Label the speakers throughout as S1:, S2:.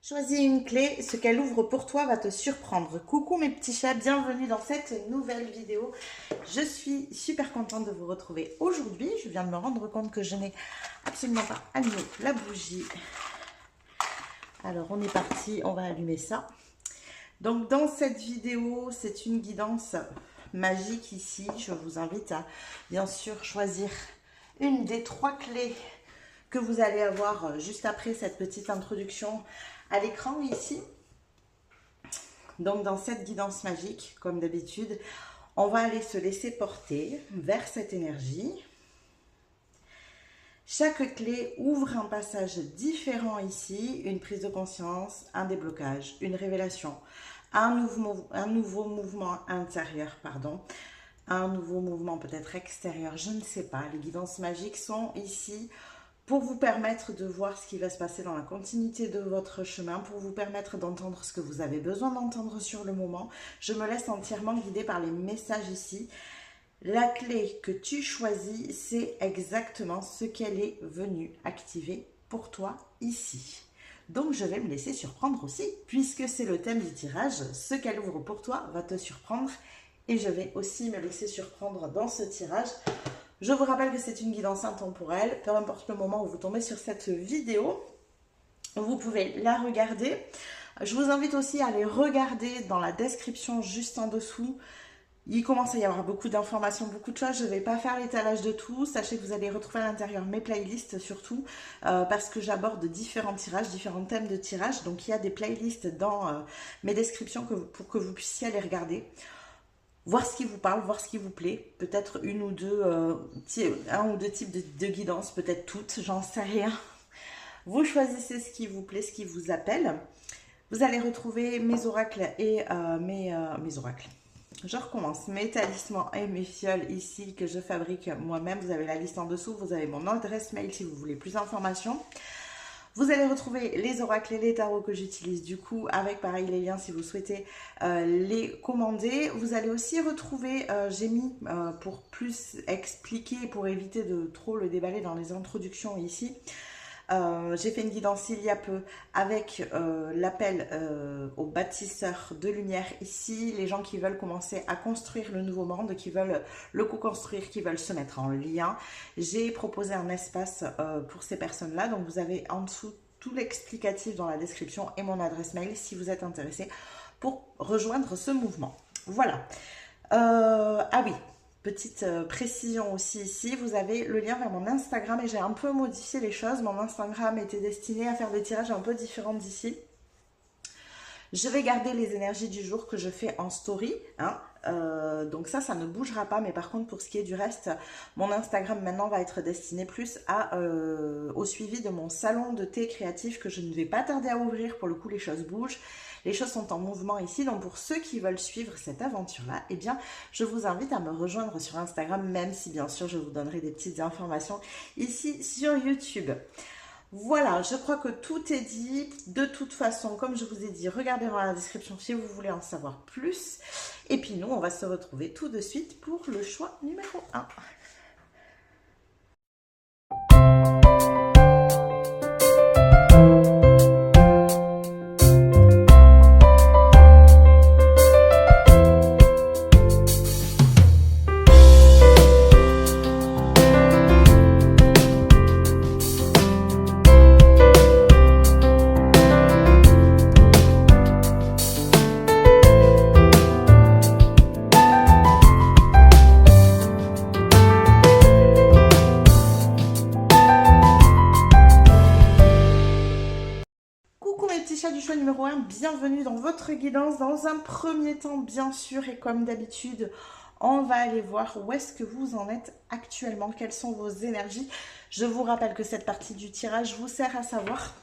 S1: Choisis une clé, ce qu'elle ouvre pour toi va te surprendre. Coucou mes petits chats, bienvenue dans cette nouvelle vidéo. Je suis super contente de vous retrouver aujourd'hui. Je viens de me rendre compte que je n'ai absolument pas allumé la bougie. Alors on est parti, on va allumer ça. Donc dans cette vidéo, c'est une guidance magique ici. Je vous invite à bien sûr choisir une des 3 clés que vous allez avoir juste après cette petite introduction à l'écran ici. Donc dans cette guidance magique, comme d'habitude, on va aller se laisser porter vers cette énergie. Chaque clé ouvre un passage différent ici, une prise de conscience, un déblocage, une révélation, un nouveau mouvement intérieur, un nouveau mouvement peut-être extérieur, je ne sais pas. Les guidances magiques sont ici pour vous permettre de voir ce qui va se passer dans la continuité de votre chemin, pour vous permettre d'entendre ce que vous avez besoin d'entendre sur le moment. Je me laisse entièrement guider par les messages ici. La clé que tu choisis, c'est exactement ce qu'elle est venue activer pour toi ici. Donc je vais me laisser surprendre aussi, puisque c'est le thème du tirage. Ce qu'elle ouvre pour toi va te surprendre et je vais aussi me laisser surprendre dans ce tirage. Je vous rappelle que c'est une guidance intemporelle, peu importe le moment où vous tombez sur cette vidéo, vous pouvez la regarder. Je vous invite aussi à aller regarder dans la description juste en dessous. Il commence à y avoir beaucoup d'informations, beaucoup de choses. Je ne vais pas faire l'étalage de tout. Sachez que vous allez retrouver à l'intérieur mes playlists surtout parce que j'aborde différents tirages, différents thèmes de tirage. Donc il y a des playlists dans mes descriptions pour que vous puissiez aller regarder. Voir ce qui vous parle, voir ce qui vous plaît, peut-être un ou deux types de guidance, peut-être toutes, j'en sais rien. Vous choisissez ce qui vous plaît, ce qui vous appelle. Vous allez retrouver mes oracles et mes oracles. Je recommence, mes talismans et mes fioles ici que je fabrique moi-même. Vous avez la liste en dessous, vous avez mon adresse mail si vous voulez plus d'informations. Vous allez retrouver les oracles et les tarots que j'utilise du coup avec pareil les liens si vous souhaitez les commander. Vous allez aussi retrouver, j'ai mis pour plus expliquer, pour éviter de trop le déballer dans les introductions ici, j'ai fait une guidance il y a peu avec l'appel aux bâtisseurs de lumière ici, les gens qui veulent commencer à construire le nouveau monde, qui veulent le co-construire, qui veulent se mettre en lien. J'ai proposé un espace pour ces personnes-là, donc vous avez en dessous tout l'explicatif dans la description et mon adresse mail si vous êtes intéressé pour rejoindre ce mouvement. Voilà. Ah oui. Petite précision aussi ici, vous avez le lien vers mon Instagram et j'ai un peu modifié les choses. Mon Instagram était destiné à faire des tirages un peu différents d'ici. Je vais garder les énergies du jour que je fais en story, hein. Donc ça ne bougera pas, mais par contre pour ce qui est du reste, mon Instagram maintenant va être destiné plus au suivi de mon salon de thé créatif que je ne vais pas tarder à ouvrir. Pour le coup les choses bougent, les choses sont en mouvement ici, donc pour ceux qui veulent suivre cette aventure-là, eh bien je vous invite à me rejoindre sur Instagram, même si bien sûr je vous donnerai des petites informations ici sur YouTube. Voilà, je crois que tout est dit. De toute façon, comme je vous ai dit, regardez dans la description si vous voulez en savoir plus. Et puis nous, on va se retrouver tout de suite pour le choix numéro 1. Du choix numéro 1, bienvenue dans votre guidance. Dans un premier temps, bien sûr, et comme d'habitude, on va aller voir où est-ce que vous en êtes actuellement, quelles sont vos énergies. Je vous rappelle que cette partie du tirage vous sert à savoir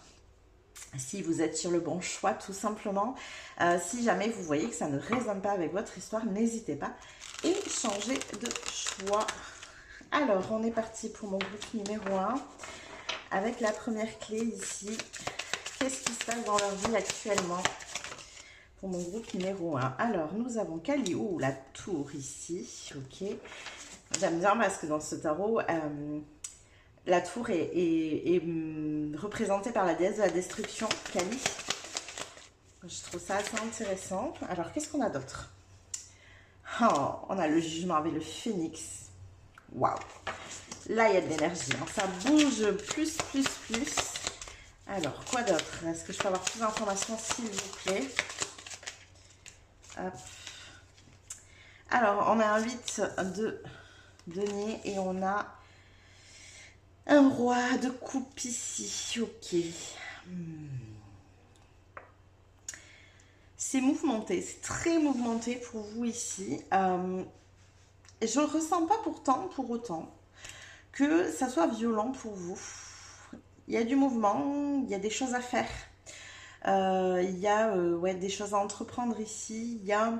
S1: si vous êtes sur le bon choix, tout simplement. Si jamais vous voyez que ça ne résonne pas avec votre histoire, n'hésitez pas et changez de choix. Alors, on est parti pour mon groupe numéro 1 avec la première clé ici. Qu'est-ce qui se passe dans leur vie actuellement pour mon groupe numéro 1? Alors, nous avons Kali, la tour ici. Ok. J'aime bien parce que dans ce tarot, la tour est représentée par la déesse de la destruction, Kali. Je trouve ça assez intéressant. Alors, qu'est-ce qu'on a d'autre? Oh, on a le jugement avec le phénix. Waouh! Là, il y a de l'énergie. Hein. Ça bouge plus. Alors, quoi d'autre? Est-ce que je peux avoir plus d'informations, s'il vous plaît? Hop. Alors, on a un 8 de denier et on a un roi de coupe ici. Ok. C'est mouvementé, c'est très mouvementé pour vous ici. Je ne ressens pas pourtant, pour autant, que ça soit violent pour vous. Il y a du mouvement, il y a des choses à faire. Il y a ouais, des choses à entreprendre ici. Il y a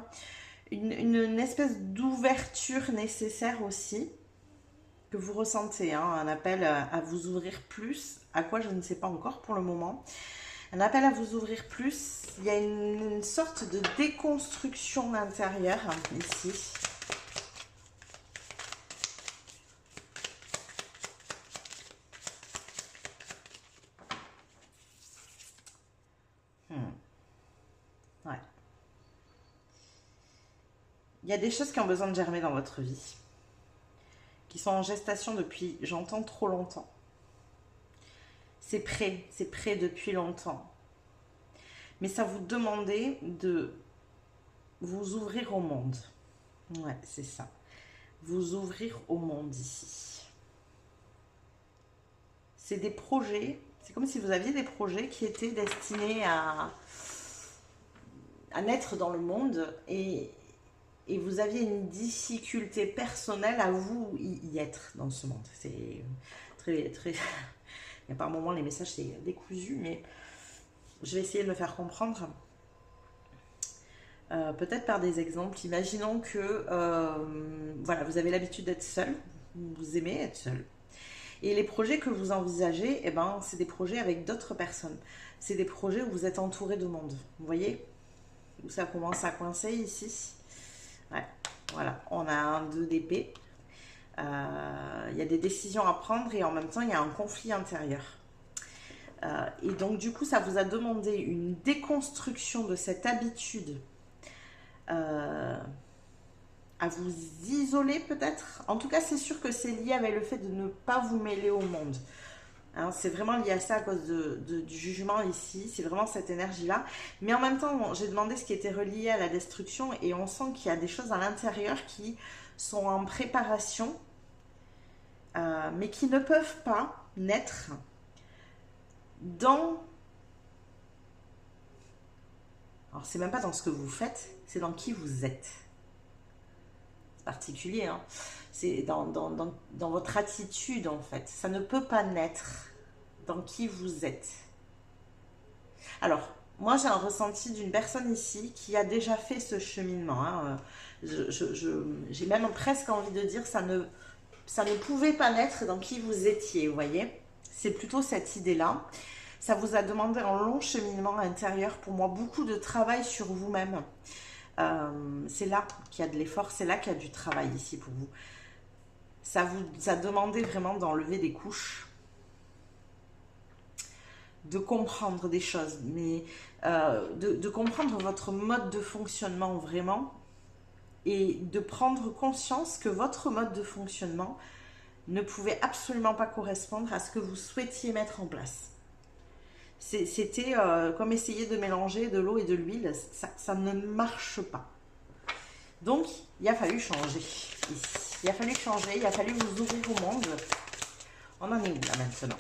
S1: une espèce d'ouverture nécessaire aussi que vous ressentez. Hein, un appel à vous ouvrir plus. À quoi je ne sais pas encore pour le moment. Un appel à vous ouvrir plus. Il y a une sorte de déconstruction intérieure ici. Ouais. Il y a des choses qui ont besoin de germer dans votre vie, qui sont en gestation depuis, j'entends, trop longtemps. C'est prêt depuis longtemps. Mais ça vous demandait de vous ouvrir au monde. Ouais, c'est ça. Vous ouvrir au monde ici. C'est des projets, c'est comme si vous aviez des projets qui étaient destinés à naître dans le monde et vous aviez une difficulté personnelle à vous y être dans ce monde. C'est très... Il y a par moments les messages c'est décousu, mais je vais essayer de me faire comprendre. Peut-être par des exemples. Imaginons que voilà, vous avez l'habitude d'être seul, vous aimez être seul. Et les projets que vous envisagez, eh ben, c'est des projets avec d'autres personnes. C'est des projets où vous êtes entouré de monde. Vous voyez où ça commence à coincer ici. Ouais, voilà, on a un 2 d'épée. Il y a des décisions à prendre et en même temps, il y a un conflit intérieur. Et donc, du coup, ça vous a demandé une déconstruction de cette habitude à vous isoler peut-être. En tout cas, c'est sûr que c'est lié avec le fait de ne pas vous mêler au monde. Hein, c'est vraiment lié à ça à cause du jugement ici. C'est vraiment cette énergie-là. Mais en même temps, j'ai demandé ce qui était relié à la destruction et on sent qu'il y a des choses à l'intérieur qui sont en préparation, mais qui ne peuvent pas naître dans... Alors, c'est même pas dans ce que vous faites, c'est dans qui vous êtes. Particulier, hein. C'est dans votre attitude en fait. Ça ne peut pas naître dans qui vous êtes. Alors, moi j'ai un ressenti d'une personne ici qui a déjà fait ce cheminement. Hein. J'ai même presque envie de dire ça ne pouvait pas naître dans qui vous étiez, vous voyez. C'est plutôt cette idée-là. Ça vous a demandé un long cheminement intérieur, pour moi, beaucoup de travail sur vous-même. C'est là qu'il y a de l'effort, c'est là qu'il y a du travail ici pour vous. Ça vous a demandé vraiment d'enlever des couches, de comprendre des choses, mais de comprendre votre mode de fonctionnement vraiment et de prendre conscience que votre mode de fonctionnement ne pouvait absolument pas correspondre à ce que vous souhaitiez mettre en place. C'était comme essayer de mélanger de l'eau et de l'huile, ça ne marche pas. Donc, il a fallu changer ici. Il a fallu changer, il a fallu vous ouvrir au monde. On en est où là maintenant?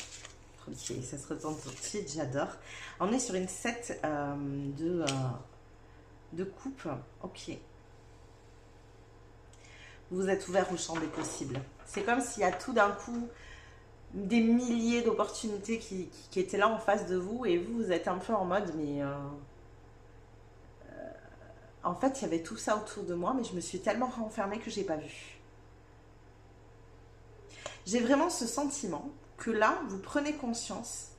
S1: Ok, ça se retourne tout de suite, j'adore. On est sur une 7 de coupe. Ok. Vous êtes ouvert au champ des possibles. C'est comme s'il y a tout d'un coup des milliers d'opportunités qui étaient là en face de vous et vous êtes un peu en mode mais en fait il y avait tout ça autour de moi mais je me suis tellement renfermée que j'ai pas vu. J'ai vraiment ce sentiment que là vous prenez conscience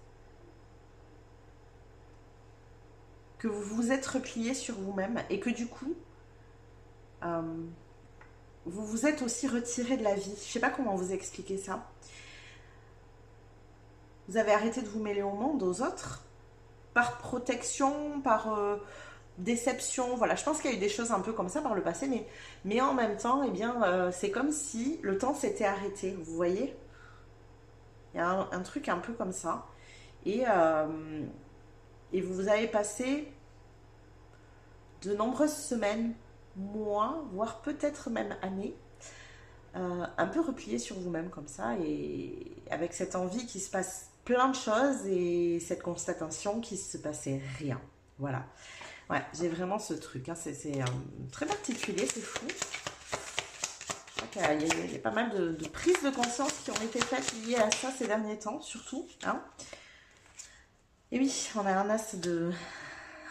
S1: que vous vous êtes replié sur vous-même et que du coup vous vous êtes aussi retiré de la vie. Je sais pas comment vous expliquer ça. Vous avez arrêté de vous mêler au monde, aux autres. par protection, par déception. Voilà, je pense qu'il y a eu des choses un peu comme ça par le passé, mais en même temps, eh bien, c'est comme si le temps s'était arrêté. Vous voyez? Il y a un truc un peu comme ça. Et, euh, et vous avez passé de nombreuses semaines, mois, voire peut-être même années, un peu replié sur vous-même comme ça, et avec cette envie qu'il se passe plein de choses et cette constatation qu'il se passait rien. Voilà. Ouais, j'ai vraiment ce truc, hein. C'est très particulier, c'est fou. Je crois qu'il y a pas mal de prises de conscience qui ont été faites liées à ça ces derniers temps, surtout, hein. Et oui, on a un as de,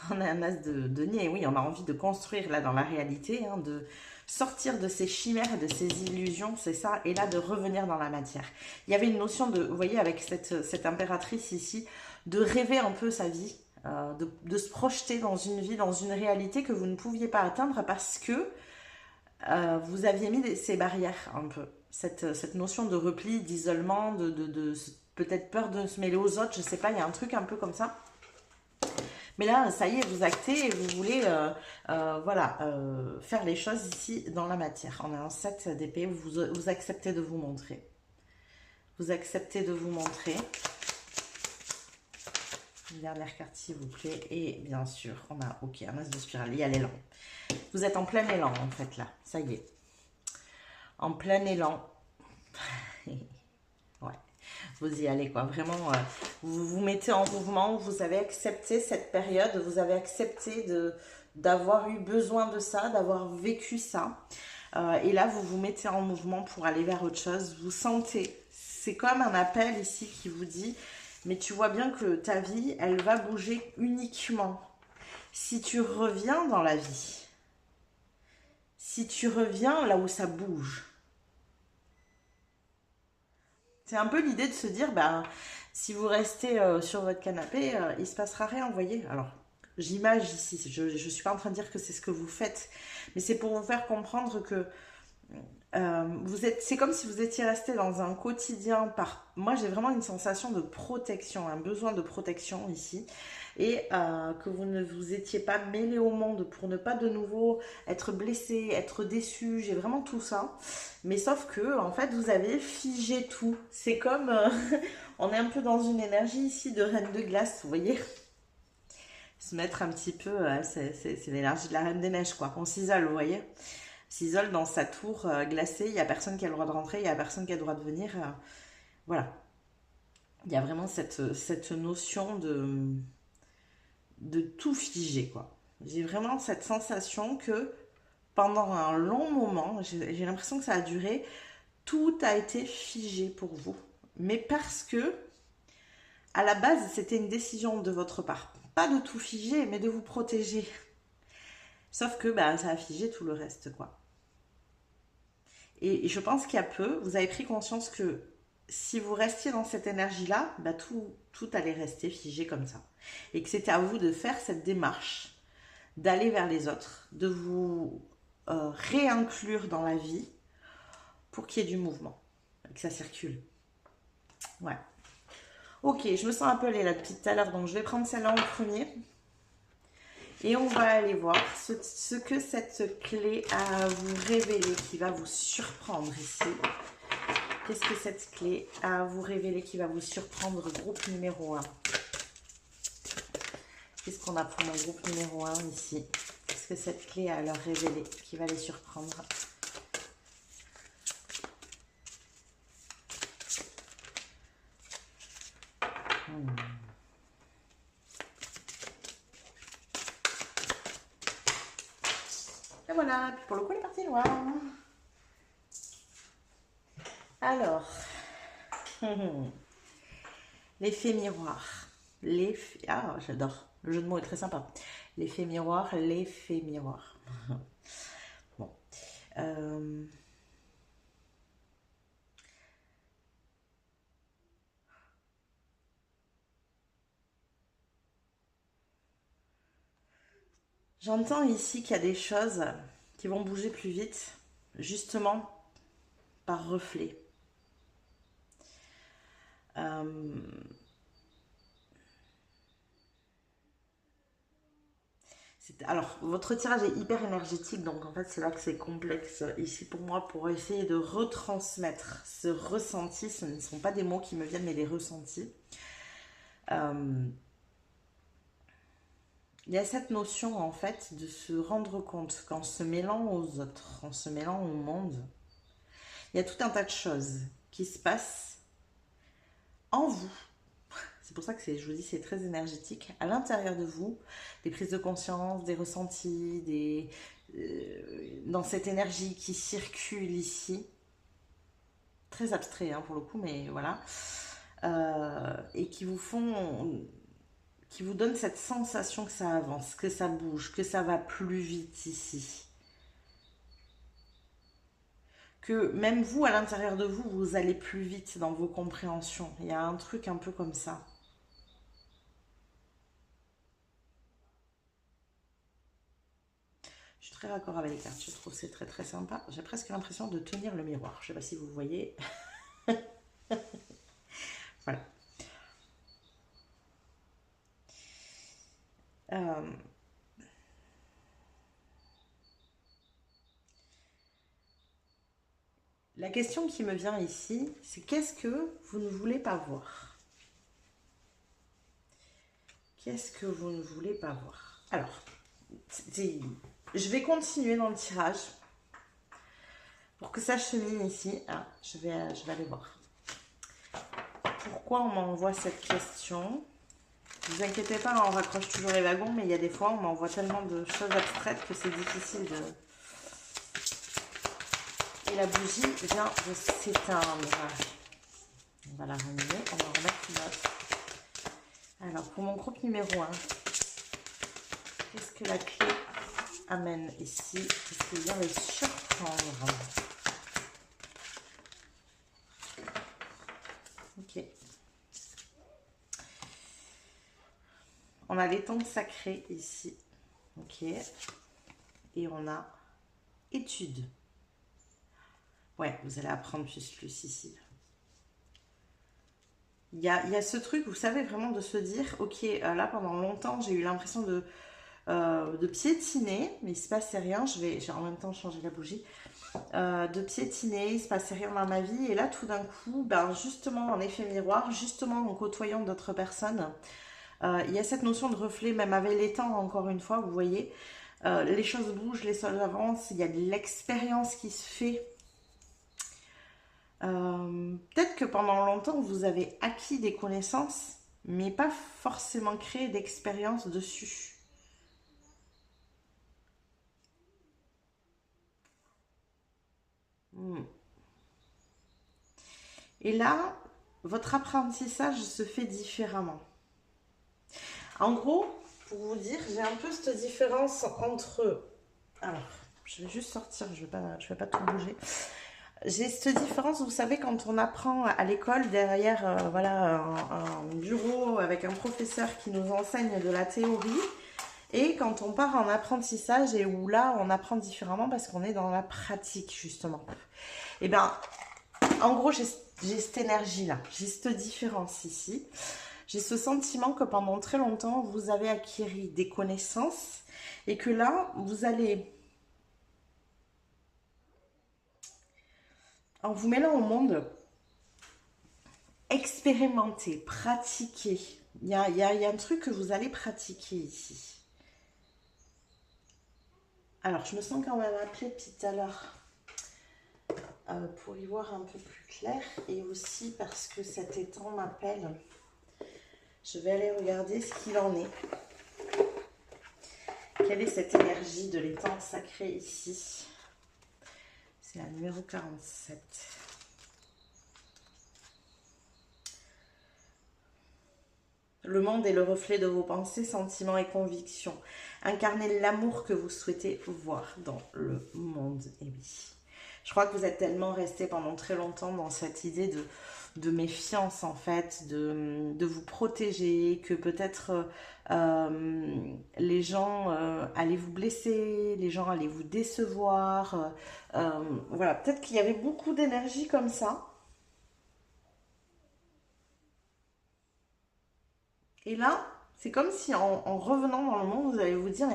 S1: on a un as de nez, oui, on a envie de construire là dans la réalité, hein, de sortir de ces chimères et de ces illusions, c'est ça, et là de revenir dans la matière. Il y avait une notion de, vous voyez, avec cette impératrice ici, de rêver un peu sa vie, de se projeter dans une vie, dans une réalité que vous ne pouviez pas atteindre parce que vous aviez mis ces barrières un peu. Cette notion de repli, d'isolement, de peut-être peur de se mêler aux autres, je sais pas, il y a un truc un peu comme ça. Mais là, ça y est, vous actez et vous voulez voilà, faire les choses ici dans la matière. On a un 7 d'épée, vous acceptez de vous montrer. Vous acceptez de vous montrer. Une dernière carte, s'il vous plaît. Et bien sûr, on a, ok, un as de spirale. Il y a l'élan. Vous êtes en plein élan, en fait, là. Ça y est. En plein élan. Ouais. Vous y allez, quoi. Vraiment, vous vous mettez en mouvement. Vous avez accepté cette période. Vous avez accepté d'avoir eu besoin de ça, d'avoir vécu ça. Et là, vous vous mettez en mouvement pour aller vers autre chose. Vous sentez. C'est comme un appel ici qui vous dit, mais tu vois bien que ta vie, elle va bouger uniquement si tu reviens dans la vie. Si tu reviens là où ça bouge. C'est un peu l'idée de se dire, ben, si vous restez sur votre canapé, il se passera rien, vous voyez. Alors, j'image ici, je ne suis pas en train de dire que c'est ce que vous faites, mais c'est pour vous faire comprendre que c'est comme si vous étiez resté dans un quotidien moi j'ai vraiment une sensation de protection, un besoin de protection ici, et que vous ne vous étiez pas mêlé au monde pour ne pas de nouveau être blessé, être déçu, j'ai vraiment tout ça, mais sauf que en fait vous avez figé tout, c'est comme on est un peu dans une énergie ici de reine de glace, vous voyez, se mettre un petit peu, c'est l'énergie de la reine des neiges quoi, on s'isole, vous voyez, s'isole dans sa tour glacée, il n'y a personne qui a le droit de rentrer, il n'y a personne qui a le droit de venir. Voilà. Il y a vraiment cette notion de tout figer, quoi. J'ai vraiment cette sensation que pendant un long moment, j'ai l'impression que ça a duré, tout a été figé pour vous. Mais parce que, à la base, c'était une décision de votre part. Pas de tout figer, mais de vous protéger. Sauf que bah, ça a figé tout le reste, quoi. Et je pense qu'il y a peu, vous avez pris conscience que si vous restiez dans cette énergie-là, bah tout allait rester figé comme ça. Et que c'était à vous de faire cette démarche, d'aller vers les autres, de vous réinclure dans la vie pour qu'il y ait du mouvement, que ça circule. Ouais. Ok, je me sens un peu allée là depuis tout à l'heure, donc je vais prendre celle-là en premier. Et on va aller voir ce que cette clé a à vous révéler, qui va vous surprendre ici. Qu'est-ce que cette clé a à vous révéler qui va vous surprendre, groupe numéro 1? Qu'est-ce qu'on a pour mon groupe numéro 1 ici? Qu'est-ce que cette clé a à leur révéler qui va les surprendre? Et voilà, puis pour le coup, elle est partie loin. Alors, l'effet miroir. Ah, j'adore. Le jeu de mots est très sympa. L'effet miroir, l'effet miroir. Bon. J'entends ici qu'il y a des choses qui vont bouger plus vite, justement par reflet. Alors, votre tirage est hyper énergétique, donc en fait, c'est là que c'est complexe ici pour moi, pour essayer de retransmettre ce ressenti. Ce ne sont pas des mots qui me viennent, mais des ressentis. Euh, il y a cette notion, en fait, de se rendre compte qu'en se mêlant aux autres, en se mêlant au monde, il y a tout un tas de choses qui se passent en vous. C'est pour ça que je vous dis c'est très énergétique. À l'intérieur de vous, des prises de conscience, des ressentis, dans cette énergie qui circule ici. Très abstrait hein, pour le coup, mais voilà. Et qui vous donnent cette sensation que ça avance, que ça bouge, que ça va plus vite ici. Que même vous, à l'intérieur de vous, vous allez plus vite dans vos compréhensions. Il y a un truc un peu comme ça. Je suis très raccord avec les cartes, je trouve que c'est très très sympa. J'ai presque l'impression de tenir le miroir. Je ne sais pas si vous voyez. Voilà. Euh, la question qui me vient ici, c'est qu'est-ce que vous ne voulez pas voir? Qu'est-ce que vous ne voulez pas voir? Alors, je vais continuer dans le tirage pour que ça chemine ici. Ah, je vais aller voir. Pourquoi on m'envoie cette question? Ne vous inquiétez pas, on raccroche toujours les wagons, mais il y a des fois, on m'envoie tellement de choses abstraites que c'est difficile de... Et la bougie vient de s'éteindre. On va la remuer, on va en remettre une autre. Alors, pour mon groupe numéro 1, qu'est-ce que la clé amène ici? Qu'est-ce qui vient les surprendre? Ok. On a les temples sacrés ici. Ok. Et on a études. Ouais, vous allez apprendre plus ici. Il y a ce truc, vous savez, vraiment de se dire, ok, là pendant longtemps j'ai eu l'impression de piétiner, mais il se passait rien. J'ai en même temps changé la bougie. De piétiner, il se passait rien dans ma vie. Et là tout d'un coup, ben, justement en effet miroir, justement en côtoyant d'autres personnes, il y a cette notion de reflet, même avec les temps encore une fois, vous voyez. Les choses bougent, les choses avancent, il y a de l'expérience qui se fait. Peut-être que pendant longtemps vous avez acquis des connaissances mais pas forcément créé d'expérience dessus. Et là votre apprentissage se fait différemment. En gros, pour vous dire, j'ai un peu cette différence entre... Alors, je vais juste sortir, je vais pas tout bouger. J'ai cette différence, vous savez, quand on apprend à l'école, derrière voilà, un bureau avec un professeur qui nous enseigne de la théorie, et quand on part en apprentissage et où là, on apprend différemment parce qu'on est dans la pratique, justement. Et bien, en gros, j'ai cette énergie-là, j'ai cette différence ici. J'ai ce sentiment que pendant très longtemps, vous avez acquis des connaissances et que là, vous allez... En vous mêlant au monde, expérimenter, pratiquer. Il y a un truc que vous allez pratiquer ici. Alors, je me sens quand même appelée tout à l'heure pour y voir un peu plus clair. Et aussi parce que cet étang m'appelle. Je vais aller regarder ce qu'il en est. Quelle est cette énergie de l'étang sacré ici? C'est la numéro 47. Le monde est le reflet de vos pensées, sentiments et convictions. Incarnez l'amour que vous souhaitez voir dans le monde. Et oui. Je crois que vous êtes tellement resté pendant très longtemps dans cette idée de méfiance, en fait, de vous protéger, que peut-être les gens allaient vous blesser, les gens allaient vous décevoir. Voilà, peut-être qu'il y avait beaucoup d'énergie comme ça. Et là, c'est comme si en revenant dans le monde, vous allez vous dire,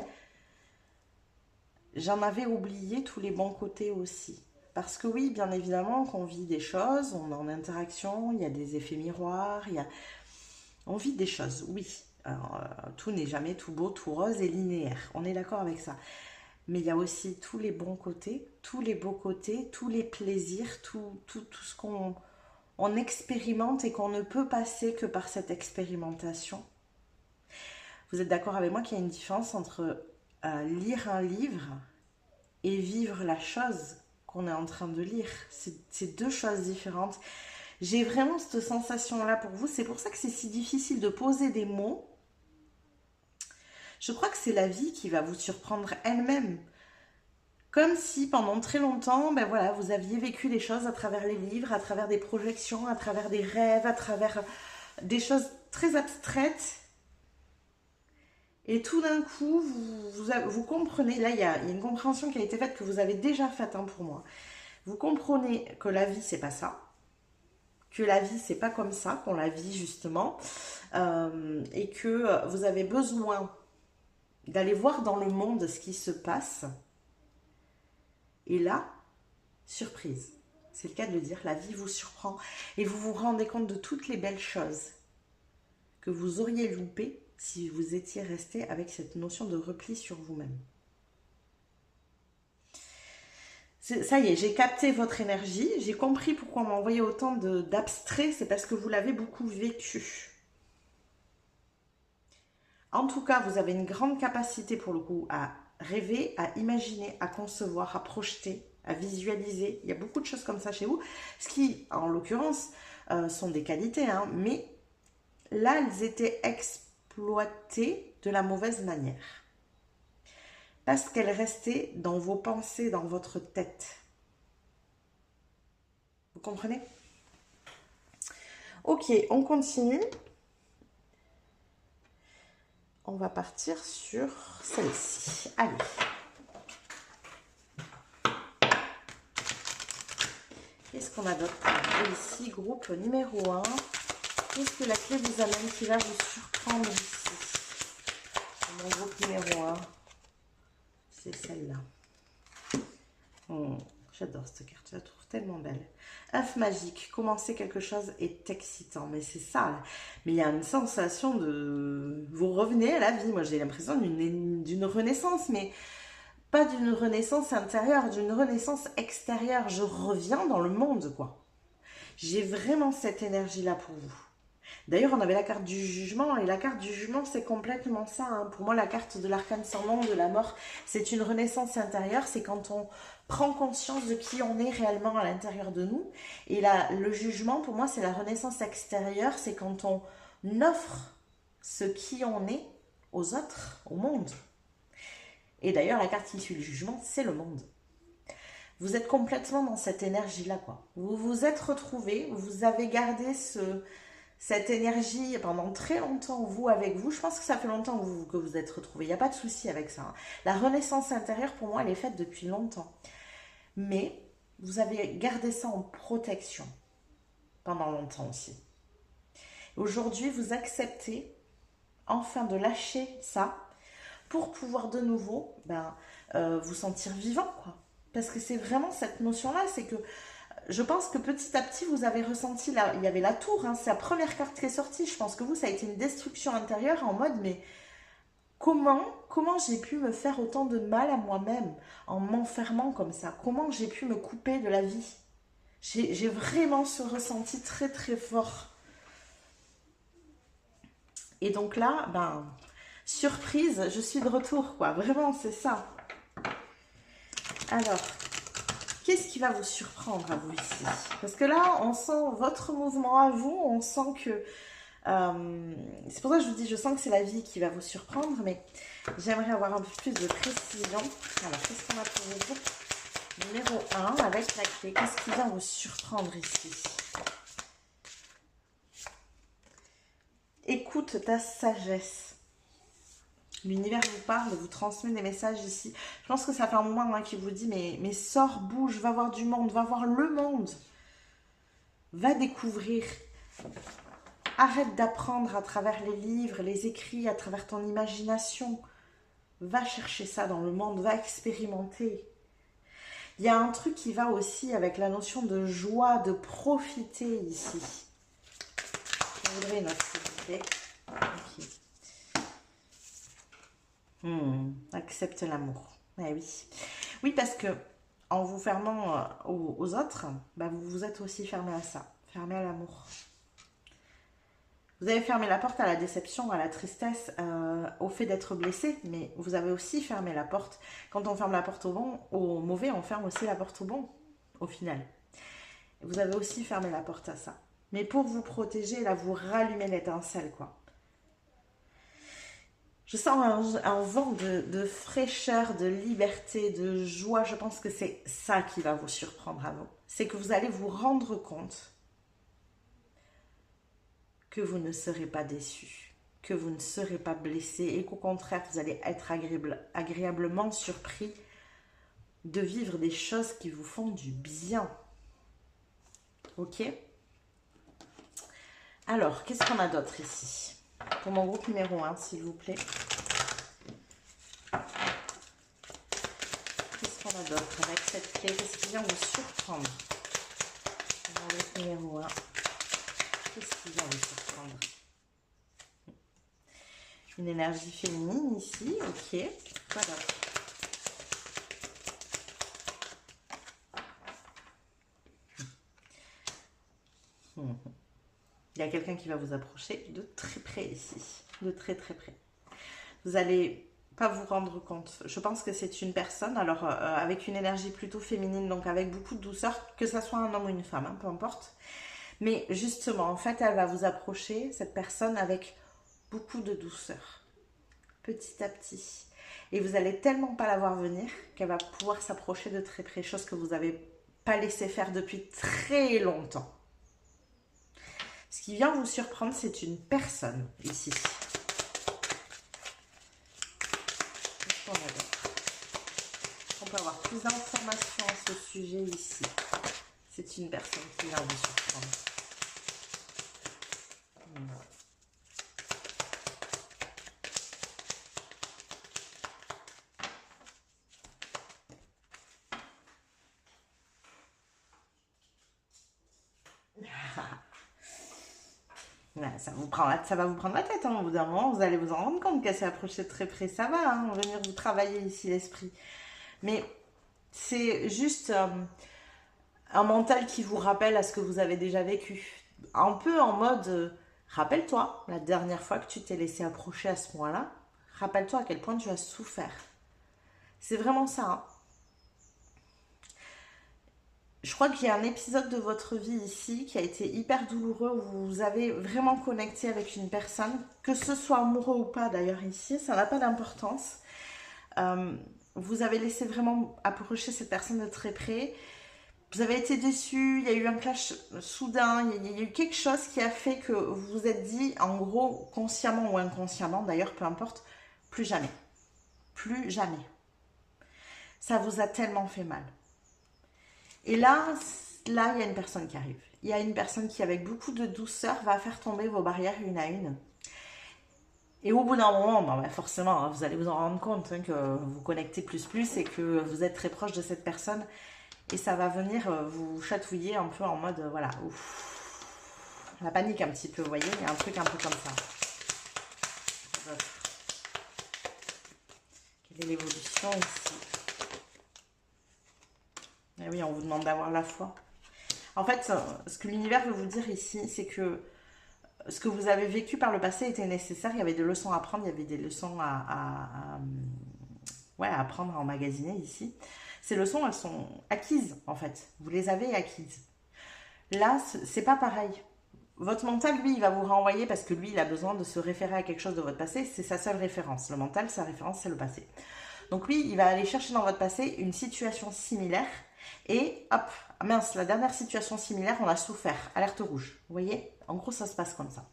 S1: j'en avais oublié tous les bons côtés aussi. Parce que oui, bien évidemment, qu'on vit des choses, on est en interaction, il y a des effets miroirs, on vit des choses, oui. Alors, tout n'est jamais tout beau, tout rose et linéaire. On est d'accord avec ça. Mais il y a aussi tous les bons côtés, tous les beaux côtés, tous les plaisirs, tout ce qu'on on expérimente et qu'on ne peut passer que par cette expérimentation. Vous êtes d'accord avec moi qu'il y a une différence entre lire un livre et vivre la chose qu'on est en train de lire. C'est deux choses différentes. J'ai vraiment cette sensation-là pour vous. C'est pour ça que c'est si difficile de poser des mots. Je crois que c'est la vie qui va vous surprendre elle-même. Comme si pendant très longtemps, ben voilà, vous aviez vécu les choses à travers les livres, à travers des projections, à travers des rêves, à travers des choses très abstraites. Et tout d'un coup, vous comprenez, là il y a une compréhension qui a été faite que vous avez déjà faite pour moi. Vous comprenez que la vie c'est pas ça, que la vie c'est pas comme ça qu'on la vit justement, et que vous avez besoin d'aller voir dans le monde ce qui se passe. Et là, surprise, c'est le cas de le dire, la vie vous surprend et vous vous rendez compte de toutes les belles choses que vous auriez loupées si vous étiez resté avec cette notion de repli sur vous-même. Ça y est, j'ai capté votre énergie, j'ai compris pourquoi on m'a envoyé autant d'abstraits, c'est parce que vous l'avez beaucoup vécu. En tout cas, vous avez une grande capacité pour le coup à rêver, à imaginer, à concevoir, à projeter, à visualiser. Il y a beaucoup de choses comme ça chez vous, ce qui, en l'occurrence, sont des qualités, hein, mais là, elles étaient exploitées de la mauvaise manière. Parce qu'elles restaient dans vos pensées, dans votre tête. Vous comprenez? Ok, on continue. On va partir sur celle-ci. Allez. Qu'est-ce qu'on a d'autre ici? Groupe numéro 1. Qu'est-ce que la clé vous amène qui va vous surprendre ici? Mon groupe numéro 1. C'est celle-là. J'adore cette carte, je la trouve tellement belle. œuf magique, commencer quelque chose est excitant, mais c'est ça. Mais il y a une sensation de... Vous revenez à la vie, moi j'ai l'impression d'une renaissance, mais pas d'une renaissance intérieure, d'une renaissance extérieure. Je reviens dans le monde, quoi. J'ai vraiment cette énergie-là pour vous. D'ailleurs, on avait la carte du jugement, et la carte du jugement, c'est complètement ça. Hein. Pour moi, la carte de l'arcane sans nom, de la mort, c'est une renaissance intérieure. C'est quand on prend conscience de qui on est réellement à l'intérieur de nous. Et là, le jugement, pour moi, c'est la renaissance extérieure. C'est quand on offre ce qui on est aux autres, au monde. Et d'ailleurs, la carte issue du jugement, c'est le monde. Vous êtes complètement dans cette énergie-là, quoi. Vous vous êtes retrouvés, vous avez gardé cette énergie pendant très longtemps, vous, avec vous. Je pense que ça fait longtemps que vous êtes retrouvés. Il n'y a pas de souci avec ça. Hein. La renaissance intérieure, pour moi, elle est faite depuis longtemps. Mais vous avez gardé ça en protection pendant longtemps aussi. Aujourd'hui, vous acceptez enfin de lâcher ça pour pouvoir de nouveau vous sentir vivant, quoi. Parce que c'est vraiment cette notion-là, c'est que je pense que petit à petit, vous avez ressenti, là, il y avait la tour, hein, c'est la première carte qui est sortie. Je pense que vous, ça a été une destruction intérieure en mode, mais comment j'ai pu me faire autant de mal à moi-même en m'enfermant comme ça? Comment j'ai pu me couper de la vie? J'ai vraiment ce ressenti très très fort. Et donc là, surprise, je suis de retour, quoi. Vraiment, c'est ça. Alors, qu'est-ce qui va vous surprendre à vous ici? Parce que là, on sent votre mouvement à vous, on sent que... c'est pour ça que je vous dis, je sens que c'est la vie qui va vous surprendre, mais j'aimerais avoir un peu plus de précision. Alors, qu'est-ce qu'on a pour vous? Numéro 1, avec la clé. Qu'est-ce qui va vous surprendre ici? Écoute ta sagesse. L'univers vous parle, vous transmet des messages ici. Je pense que ça fait un moment qui vous dit, mais sors, bouge, va voir du monde, va voir le monde. Va découvrir. Arrête d'apprendre à travers les livres, les écrits, à travers ton imagination. Va chercher ça dans le monde, va expérimenter. Il y a un truc qui va aussi avec la notion de joie, de profiter ici. Je voudrais une autre, s'il vous plaît. Accepte l'amour. Eh oui. Oui, parce que en vous fermant aux autres, bah, vous vous êtes aussi fermé à ça. Fermé à l'amour. Vous avez fermé la porte à la déception, à la tristesse, au fait d'être blessé, mais vous avez aussi fermé la porte. Quand on ferme la porte au bon, au mauvais, on ferme aussi la porte au bon, au final. Vous avez aussi fermé la porte à ça. Mais pour vous protéger, là, vous rallumez l'étincelle, quoi. Je sens un vent de fraîcheur, de liberté, de joie. Je pense que c'est ça qui va vous surprendre à vous. C'est que vous allez vous rendre compte que vous ne serez pas déçu, que vous ne serez pas blessé et qu'au contraire, vous allez être agréablement surpris de vivre des choses qui vous font du bien. Ok? Alors, qu'est-ce qu'on a d'autre ici? Pour mon groupe numéro 1, s'il vous plaît. Qu'est-ce qu'on a d'autre avec cette clé? Qu'est-ce qui vient vous surprendre? Pour mon groupe numéro 1. Qu'est-ce qui vient vous surprendre? Une énergie féminine ici, ok. Quoi d'autre? Il y a quelqu'un qui va vous approcher de très près ici, de très très près. Vous allez pas vous rendre compte. Je pense que c'est une personne, alors avec une énergie plutôt féminine, donc avec beaucoup de douceur, que ça soit un homme ou une femme, hein, peu importe. Mais justement, en fait, elle va vous approcher, cette personne, avec beaucoup de douceur, petit à petit. Et vous allez tellement pas la voir venir qu'elle va pouvoir s'approcher de très près, chose que vous n'avez pas laissé faire depuis très longtemps. Ce qui vient vous surprendre, c'est une personne ici. Qu'est-ce qu'on a d'autre? On peut avoir plus d'informations à ce sujet ici. C'est une personne qui vient vous surprendre. Ça va vous prendre la tête, hein. Au bout d'un moment, vous allez vous en rendre compte qu'elle s'est approchée de très près. Ça va, hein, venir vous travailler ici l'esprit. Mais c'est juste un mental qui vous rappelle à ce que vous avez déjà vécu. Un peu en mode, rappelle-toi, la dernière fois que tu t'es laissé approcher à ce point-là, rappelle-toi à quel point tu as souffert. C'est vraiment ça, hein. Je crois qu'il y a un épisode de votre vie ici qui a été hyper douloureux où vous avez vraiment connecté avec une personne, que ce soit amoureux ou pas d'ailleurs ici, ça n'a pas d'importance. Vous avez laissé vraiment approcher cette personne de très près. Vous avez été déçu, il y a eu un clash soudain, il y a eu quelque chose qui a fait que vous vous êtes dit, en gros, consciemment ou inconsciemment, d'ailleurs, peu importe, plus jamais. Plus jamais. Ça vous a tellement fait mal. Et là, il y a une personne qui arrive. Il y a une personne qui, avec beaucoup de douceur, va faire tomber vos barrières une à une. Et au bout d'un moment, forcément, vous allez vous en rendre compte, hein, que vous connectez plus et que vous êtes très proche de cette personne. Et ça va venir vous chatouiller un peu en mode, voilà, ouf. La panique un petit peu, vous voyez, il y a un truc un peu comme ça. Quelle est l'évolution ici? Eh oui, on vous demande d'avoir la foi. En fait, ce que l'univers veut vous dire ici, c'est que ce que vous avez vécu par le passé était nécessaire. Il y avait des leçons à prendre, il y avait des leçons à apprendre, à emmagasiner ici. Ces leçons, elles sont acquises, en fait. Vous les avez acquises. Là, c'est pas pareil. Votre mental, lui, il va vous renvoyer parce que lui, il a besoin de se référer à quelque chose de votre passé. C'est sa seule référence. Le mental, sa référence, c'est le passé. Donc lui, il va aller chercher dans votre passé une situation similaire. Et hop, mince, la dernière situation similaire, on a souffert. Alerte rouge. Vous voyez? En gros, ça se passe comme ça.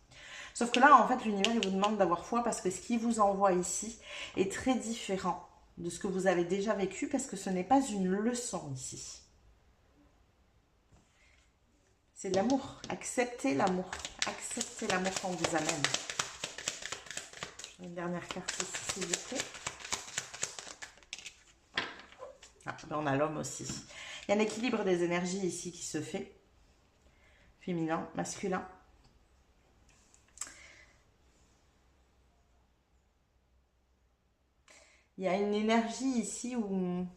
S1: Sauf que là, en fait, l'univers, il vous demande d'avoir foi parce que ce qu'il vous envoie ici est très différent de ce que vous avez déjà vécu parce que ce n'est pas une leçon ici. C'est de l'amour. Acceptez l'amour. Acceptez l'amour qu'on vous amène. Une dernière carte ici, s'il vous plaît. Ah, ben on a l'homme aussi. Il y a un équilibre des énergies ici qui se fait. Féminin, masculin. Il y a une énergie ici où...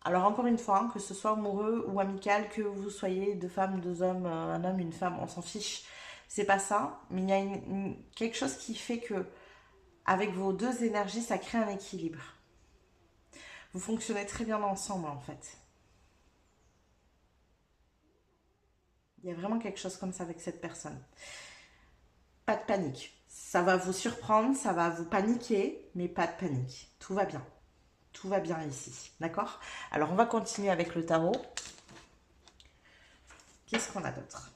S1: Alors encore une fois, hein, que ce soit amoureux ou amical, que vous soyez deux femmes, deux hommes, un homme, une femme, on s'en fiche. C'est pas ça, mais il y a quelque chose qui fait que avec vos deux énergies, ça crée un équilibre. Vous fonctionnez très bien ensemble en fait. Il y a vraiment quelque chose comme ça avec cette personne. Pas de panique. Ça va vous surprendre, ça va vous paniquer, mais pas de panique. Tout va bien. Tout va bien ici. D'accord? Alors, on va continuer avec le tarot. Qu'est-ce qu'on a d'autre?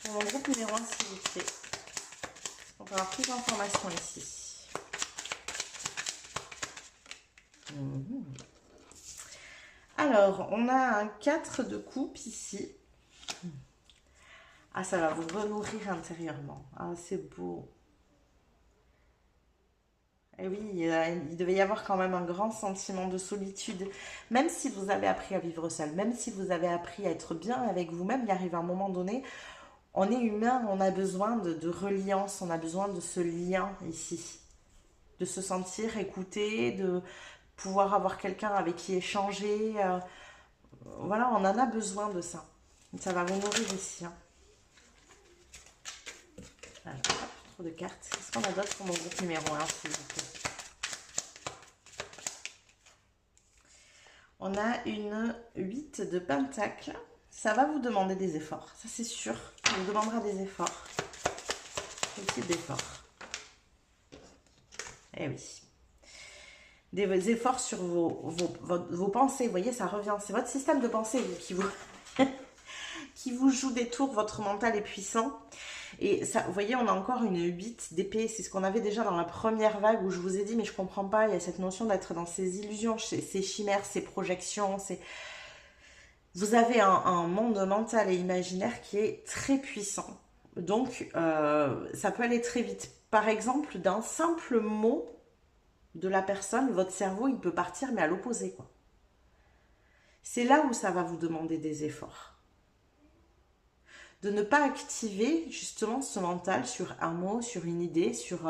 S1: Pour mon groupe numéro 1, s'il vous plaît. On va avoir plus d'informations ici. Alors, on a un 4 de coupe ici. Ah, ça va vous renourrir intérieurement. Ah, c'est beau. Et oui, il devait y avoir quand même un grand sentiment de solitude. Même si vous avez appris à vivre seul, même si vous avez appris à être bien avec vous-même, il arrive un moment donné, on est humain, on a besoin de reliance, on a besoin de ce lien ici. De se sentir écouté, de pouvoir avoir quelqu'un avec qui échanger. Voilà, on en a besoin de ça. Ça va vous nourrir ici. Hein. Alors, hop, trop de cartes. Qu'est-ce qu'on a d'autre pour mon groupe numéro 1, s'il vous plaît? On a une 8 de pentacle. Ça va vous demander des efforts. Ça, c'est sûr. Ça vous demandera des efforts. Quel type d'efforts? Eh oui. Des efforts sur vos pensées. Vous voyez, ça revient. C'est votre système de pensée qui vous joue des tours. Votre mental est puissant. Et ça, vous voyez, on a encore une 8 d'épée. C'est ce qu'on avait déjà dans la première vague où je vous ai dit, mais je comprends pas. Il y a cette notion d'être dans ces illusions, ces chimères, ces projections. Vous avez un monde mental et imaginaire qui est très puissant. Donc, ça peut aller très vite. Par exemple, d'un simple mot de la personne, votre cerveau, il peut partir, mais à l'opposé, quoi. C'est là où ça va vous demander des efforts. De ne pas activer justement ce mental sur un mot, sur une idée, sur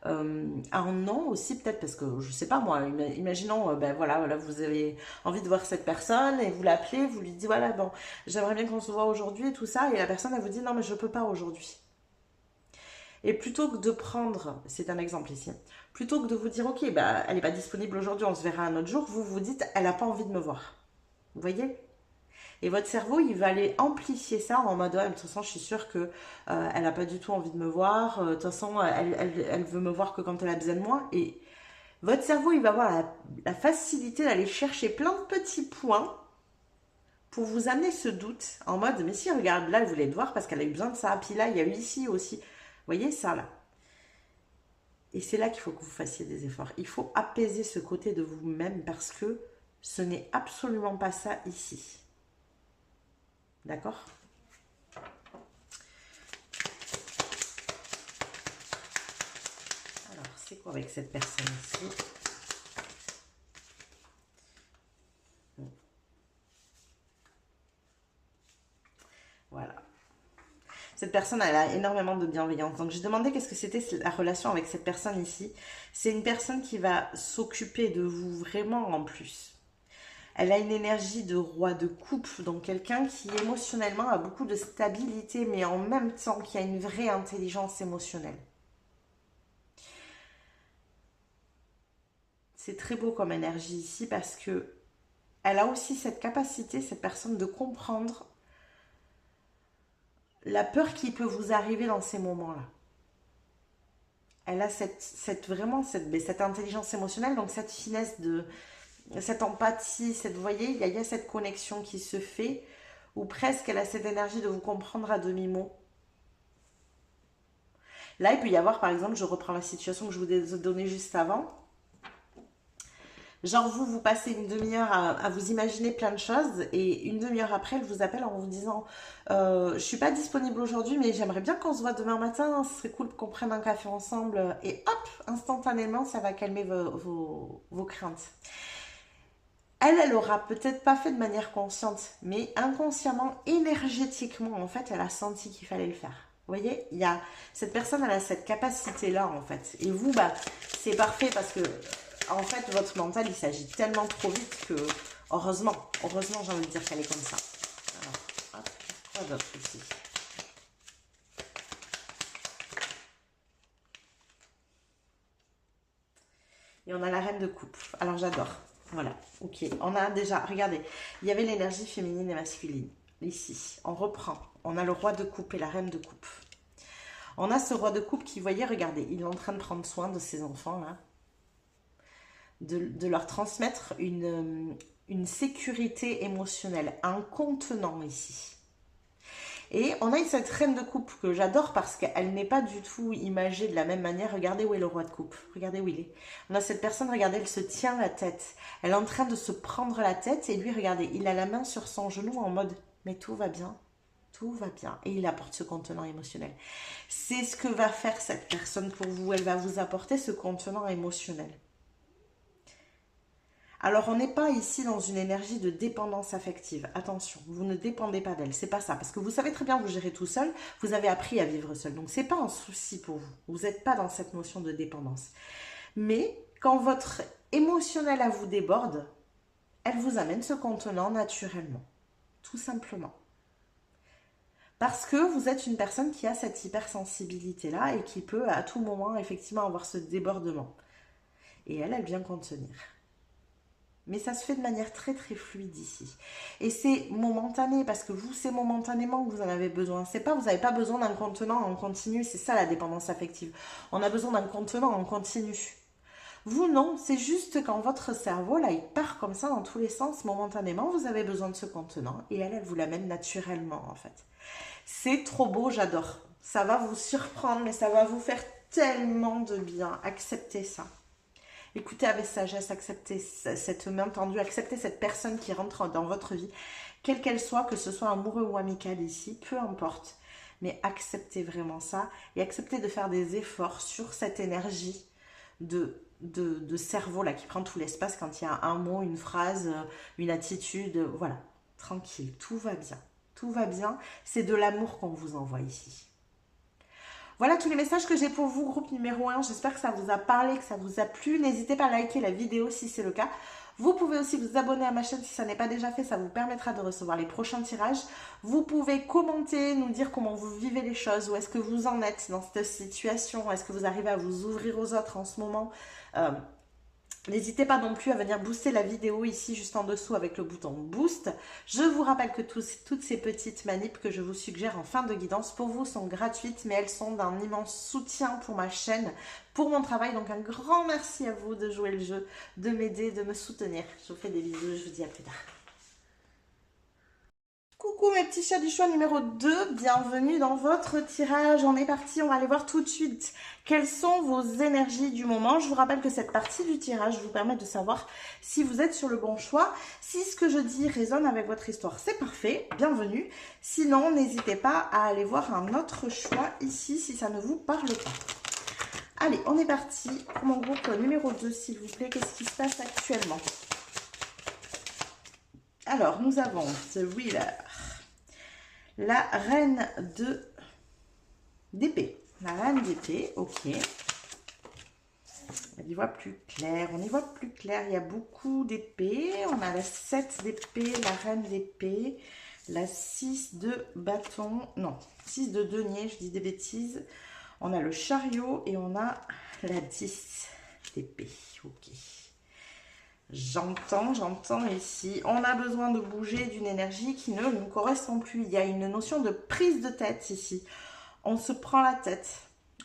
S1: un nom aussi peut-être, parce que je sais pas moi, imaginons, ben voilà, vous avez envie de voir cette personne et vous l'appelez, vous lui dites voilà, bon, j'aimerais bien qu'on se voit aujourd'hui et tout ça, et la personne elle vous dit non mais je peux pas aujourd'hui. Et plutôt que de prendre, c'est un exemple ici, plutôt que de vous dire ok, bah elle n'est pas disponible aujourd'hui, on se verra un autre jour, vous vous dites elle n'a pas envie de me voir. Vous voyez? Et votre cerveau, il va aller amplifier ça en mode, ouais, de toute façon, je suis sûre que elle n'a pas du tout envie de me voir. De toute façon, elle veut me voir que quand elle a besoin de moi. Et votre cerveau, il va avoir la facilité d'aller chercher plein de petits points pour vous amener ce doute en mode, mais si, regarde, là, elle voulait te voir parce qu'elle a eu besoin de ça. Puis là, il y a eu ici aussi. Vous voyez ça, là? Et c'est là qu'il faut que vous fassiez des efforts. Il faut apaiser ce côté de vous-même parce que ce n'est absolument pas ça ici. D'accord? Alors, c'est quoi avec cette personne ici? Voilà. Cette personne, elle a énormément de bienveillance. Donc, j'ai demandé qu'est-ce que c'était la relation avec cette personne ici. C'est une personne qui va s'occuper de vous vraiment en plus. Elle a une énergie de roi de coupe, donc quelqu'un qui émotionnellement a beaucoup de stabilité, mais en même temps qui a une vraie intelligence émotionnelle. C'est très beau comme énergie ici parce que elle a aussi cette capacité, cette personne, de comprendre la peur qui peut vous arriver dans ces moments-là. Elle a vraiment cette intelligence émotionnelle, donc cette finesse cette empathie, vous voyez, il y a cette connexion qui se fait, ou presque elle a cette énergie de vous comprendre à demi-mot. Là, il peut y avoir, par exemple, je reprends la situation que je vous ai donnée juste avant. Genre vous passez une demi-heure à vous imaginer plein de choses et une demi-heure après, elle vous appelle en vous disant je suis pas disponible aujourd'hui mais j'aimerais bien qu'on se voit demain matin, ce serait cool qu'on prenne un café ensemble et hop, instantanément ça va calmer vos craintes. Elle aura peut-être pas fait de manière consciente, mais inconsciemment, énergétiquement, en fait, elle a senti qu'il fallait le faire. Vous voyez, il y a cette personne, elle a cette capacité-là, en fait. Et vous, bah, c'est parfait parce que, en fait, votre mental, il s'agit tellement trop vite que, heureusement, j'ai envie de dire qu'elle est comme ça. Alors, hop, quoi d'autre ici? Et on a la reine de coupe. Alors, j'adore. Voilà, ok. On a déjà, regardez, il y avait l'énergie féminine et masculine. Ici, on reprend. On a le roi de coupe et la reine de coupe. On a ce roi de coupe qui, voyez, regardez, il est en train de prendre soin de ses enfants, là. De leur transmettre une sécurité émotionnelle, un contenant ici. Et on a cette reine de coupe que j'adore parce qu'elle n'est pas du tout imagée de la même manière. Regardez où est le roi de coupe. Regardez où il est. On a cette personne, regardez, elle se tient la tête. Elle est en train de se prendre la tête et lui, regardez, il a la main sur son genou en mode « mais tout va bien ». Tout va bien. Et il apporte ce contenant émotionnel. C'est ce que va faire cette personne pour vous. Elle va vous apporter ce contenant émotionnel. Alors, on n'est pas ici dans une énergie de dépendance affective. Attention, vous ne dépendez pas d'elle. C'est pas ça. Parce que vous savez très bien vous gérer tout seul. Vous avez appris à vivre seul. Donc, c'est pas un souci pour vous. Vous n'êtes pas dans cette notion de dépendance. Mais, quand votre émotionnel à vous déborde, elle vous amène ce contenant naturellement. Tout simplement. Parce que vous êtes une personne qui a cette hypersensibilité-là et qui peut à tout moment effectivement avoir ce débordement. Et elle vient contenir. Mais ça se fait de manière très très fluide ici. Et c'est momentané parce que vous, c'est momentanément que vous en avez besoin. C'est pas, vous n'avez pas besoin d'un contenant en continu, c'est ça la dépendance affective. On a besoin d'un contenant en continu. Vous non, c'est juste quand votre cerveau, là, il part comme ça dans tous les sens, momentanément, vous avez besoin de ce contenant et elle vous l'amène naturellement en fait. C'est trop beau, j'adore. Ça va vous surprendre, mais ça va vous faire tellement de bien. Acceptez ça. Écoutez avec sagesse, acceptez cette main tendue, acceptez cette personne qui rentre dans votre vie, quelle qu'elle soit, que ce soit amoureux ou amical ici, peu importe. Mais acceptez vraiment ça et acceptez de faire des efforts sur cette énergie de cerveau là qui prend tout l'espace quand il y a un mot, une phrase, une attitude. Voilà, tranquille, tout va bien. Tout va bien, c'est de l'amour qu'on vous envoie ici. Voilà tous les messages que j'ai pour vous, groupe numéro 1. J'espère que ça vous a parlé, que ça vous a plu. N'hésitez pas à liker la vidéo si c'est le cas. Vous pouvez aussi vous abonner à ma chaîne si ça n'est pas déjà fait. Ça vous permettra de recevoir les prochains tirages. Vous pouvez commenter, nous dire comment vous vivez les choses. Où est-ce que vous en êtes dans cette situation? Est-ce que vous arrivez à vous ouvrir aux autres en ce moment? N'hésitez pas non plus à venir booster la vidéo ici juste en dessous avec le bouton boost. Je vous rappelle que toutes ces petites manips que je vous suggère en fin de guidance pour vous sont gratuites, mais elles sont d'un immense soutien pour ma chaîne, pour mon travail. Donc un grand merci à vous de jouer le jeu, de m'aider, de me soutenir. Je vous fais des bisous, je vous dis à plus tard. Coucou mes petits chats du choix numéro 2, bienvenue dans votre tirage. On est parti, on va aller voir tout de suite quelles sont vos énergies du moment. Je vous rappelle que cette partie du tirage vous permet de savoir si vous êtes sur le bon choix. Si ce que je dis résonne avec votre histoire, c'est parfait, bienvenue. Sinon, n'hésitez pas à aller voir un autre choix ici si ça ne vous parle pas. Allez, on est parti pour mon groupe numéro 2, s'il vous plaît. Qu'est-ce qui se passe actuellement? Alors, nous avons The Wheeler, la reine d'épée. La reine d'épée, ok. On y voit plus clair, on y voit plus clair. Il y a beaucoup d'épées. On a la 7 d'épée, la reine d'épée, la 6 de bâton, non, 6 de denier, je dis des bêtises. On a le chariot et on a la 10 d'épée, ok. J'entends ici. On a besoin de bouger d'une énergie qui ne nous correspond plus. Il y a une notion de prise de tête ici. On se prend la tête.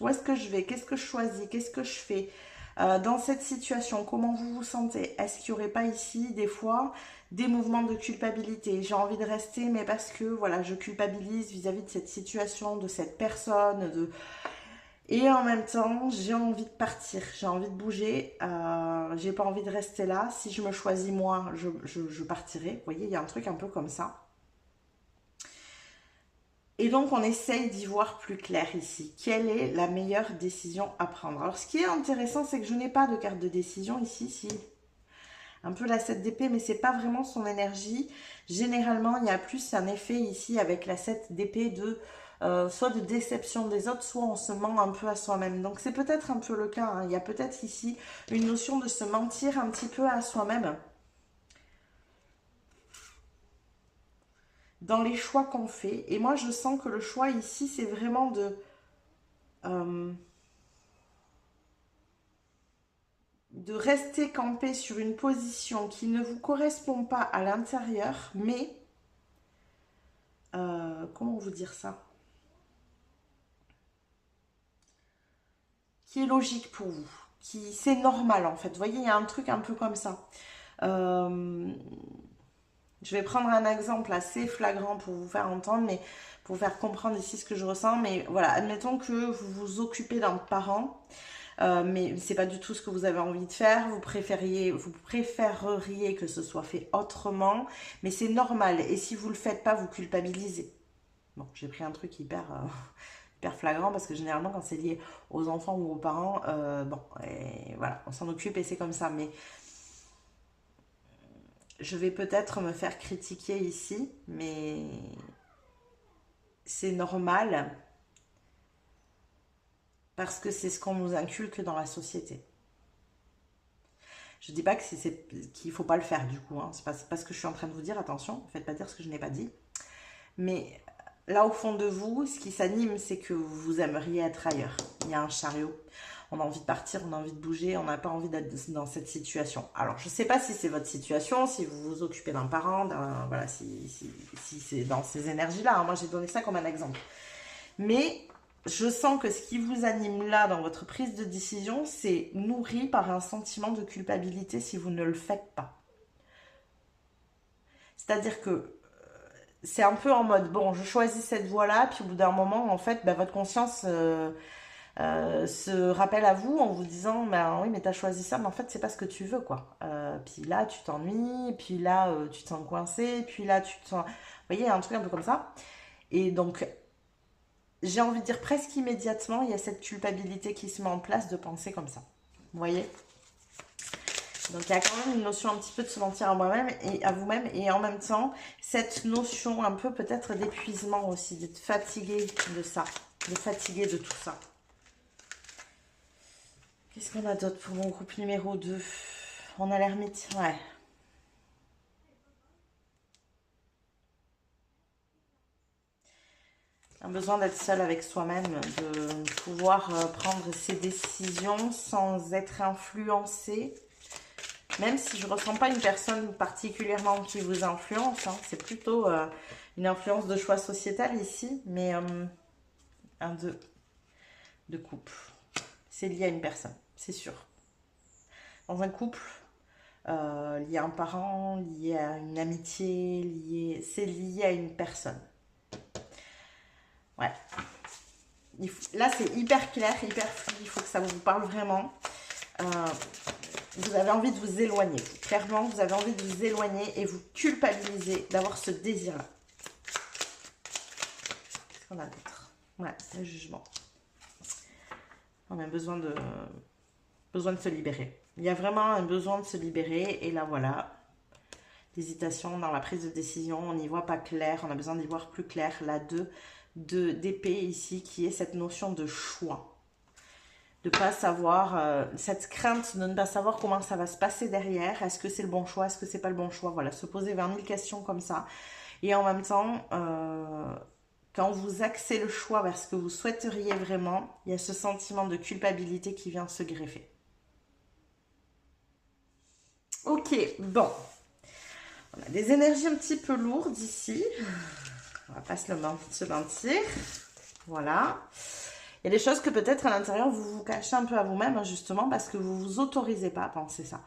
S1: Où est-ce que je vais? Qu'est-ce que je choisis? Qu'est-ce que je fais dans cette situation? Comment vous vous sentez? Est-ce qu'il n'y aurait pas ici, des fois, des mouvements de culpabilité? J'ai envie de rester, mais parce que, voilà, je culpabilise vis-à-vis de cette situation, de cette personne, Et en même temps, j'ai envie de partir, j'ai envie de bouger, j'ai pas envie de rester là. Si je me choisis moi, je partirai. Vous voyez, il y a un truc un peu comme ça. Et donc, on essaye d'y voir plus clair ici. Quelle est la meilleure décision à prendre? Alors, ce qui est intéressant, c'est que je n'ai pas de carte de décision ici. Si. Un peu la 7 d'épée, mais c'est pas vraiment son énergie. Généralement, il y a plus un effet ici avec la 7 d'épée de soit de déception des autres, soit on se ment un peu à soi-même. Donc, c'est peut-être un peu le cas. Hein. Il y a peut-être ici une notion de se mentir un petit peu à soi-même. Dans les choix qu'on fait. Et moi, je sens que le choix ici, c'est vraiment de rester campé sur une position qui ne vous correspond pas à l'intérieur, mais, comment vous dire ça? Qui est logique pour vous, qui c'est normal en fait. Vous voyez, il y a un truc un peu comme ça. Je vais prendre un exemple assez flagrant pour vous faire entendre, mais pour vous faire comprendre ici ce que je ressens. Mais voilà, admettons que vous vous occupez d'un parent, mais c'est pas du tout ce que vous avez envie de faire. Vous préféreriez que ce soit fait autrement, mais c'est normal. Et si vous le faites pas, vous culpabilisez. Bon, j'ai pris un truc hyper flagrant parce que généralement quand c'est lié aux enfants ou aux parents, bon, et voilà, on s'en occupe et c'est comme ça. Mais je vais peut-être me faire critiquer ici, mais c'est normal parce que c'est ce qu'on nous inculque dans la société. Je dis pas que qu'il faut pas le faire du coup, hein. C'est pas ce que je suis en train de vous dire, attention, faites pas dire ce que je n'ai pas dit. Mais là, au fond de vous, ce qui s'anime, c'est que vous aimeriez être ailleurs. Il y a un chariot. On a envie de partir, on a envie de bouger, on n'a pas envie d'être dans cette situation. Alors, je ne sais pas si c'est votre situation, si vous vous occupez d'un parent, voilà, si c'est dans ces énergies-là. Hein. Moi, j'ai donné ça comme un exemple. Mais je sens que ce qui vous anime là, dans votre prise de décision, c'est nourri par un sentiment de culpabilité si vous ne le faites pas. C'est-à-dire que c'est un peu en mode, bon, je choisis cette voie-là, puis au bout d'un moment, en fait, bah, votre conscience se rappelle à vous en vous disant, ben oui, mais t'as choisi ça, mais en fait, c'est pas ce que tu veux, quoi. Puis là, tu t'ennuies, puis là, tu te sens coincé, puis là, tu te sens... Vous voyez, il y a un truc un peu comme ça. Et donc, j'ai envie de dire presque immédiatement, il y a cette culpabilité qui se met en place de penser comme ça. Vous voyez ? Donc, il y a quand même une notion un petit peu de se mentir à moi-même et à vous-même. Et en même temps, cette notion un peu peut-être d'épuisement aussi, d'être fatigué de ça, de fatigué de tout ça. Qu'est-ce qu'on a d'autre pour mon groupe numéro 2? On a l'ermite, ouais. Un besoin d'être seul avec soi-même, de pouvoir prendre ses décisions sans être influencé. Même si je ne ressens pas une personne particulièrement qui vous influence, hein, c'est plutôt une influence de choix sociétal ici, mais un de couple. C'est lié à une personne, c'est sûr. Dans un couple, lié à un parent, lié à une amitié, c'est lié à une personne. Ouais. Là, c'est hyper clair, hyper fluide, il faut que ça vous parle vraiment. Vous avez envie de vous éloigner. Clairement, vous avez envie de vous éloigner et vous culpabiliser d'avoir ce désir-là. Qu'est-ce qu'on a d'autre? Ouais, le jugement. On a besoin de se libérer. Il y a vraiment un besoin de se libérer. Et là, voilà. L'hésitation dans la prise de décision. On n'y voit pas clair. On a besoin d'y voir plus clair. La 2 d'épée ici, qui est cette notion de choix. De ne pas savoir, cette crainte de ne pas savoir comment ça va se passer derrière. Est-ce que c'est le bon choix? Est-ce que c'est pas le bon choix? Voilà, se poser 20 000 questions comme ça. Et en même temps, quand vous axez le choix vers ce que vous souhaiteriez vraiment, il y a ce sentiment de culpabilité qui vient se greffer. Ok, bon. On a des énergies un petit peu lourdes ici. On va pas se mentir. Voilà. Il y a des choses que peut-être à l'intérieur, vous vous cachez un peu à vous-même, hein, justement, parce que vous ne vous autorisez pas à penser ça.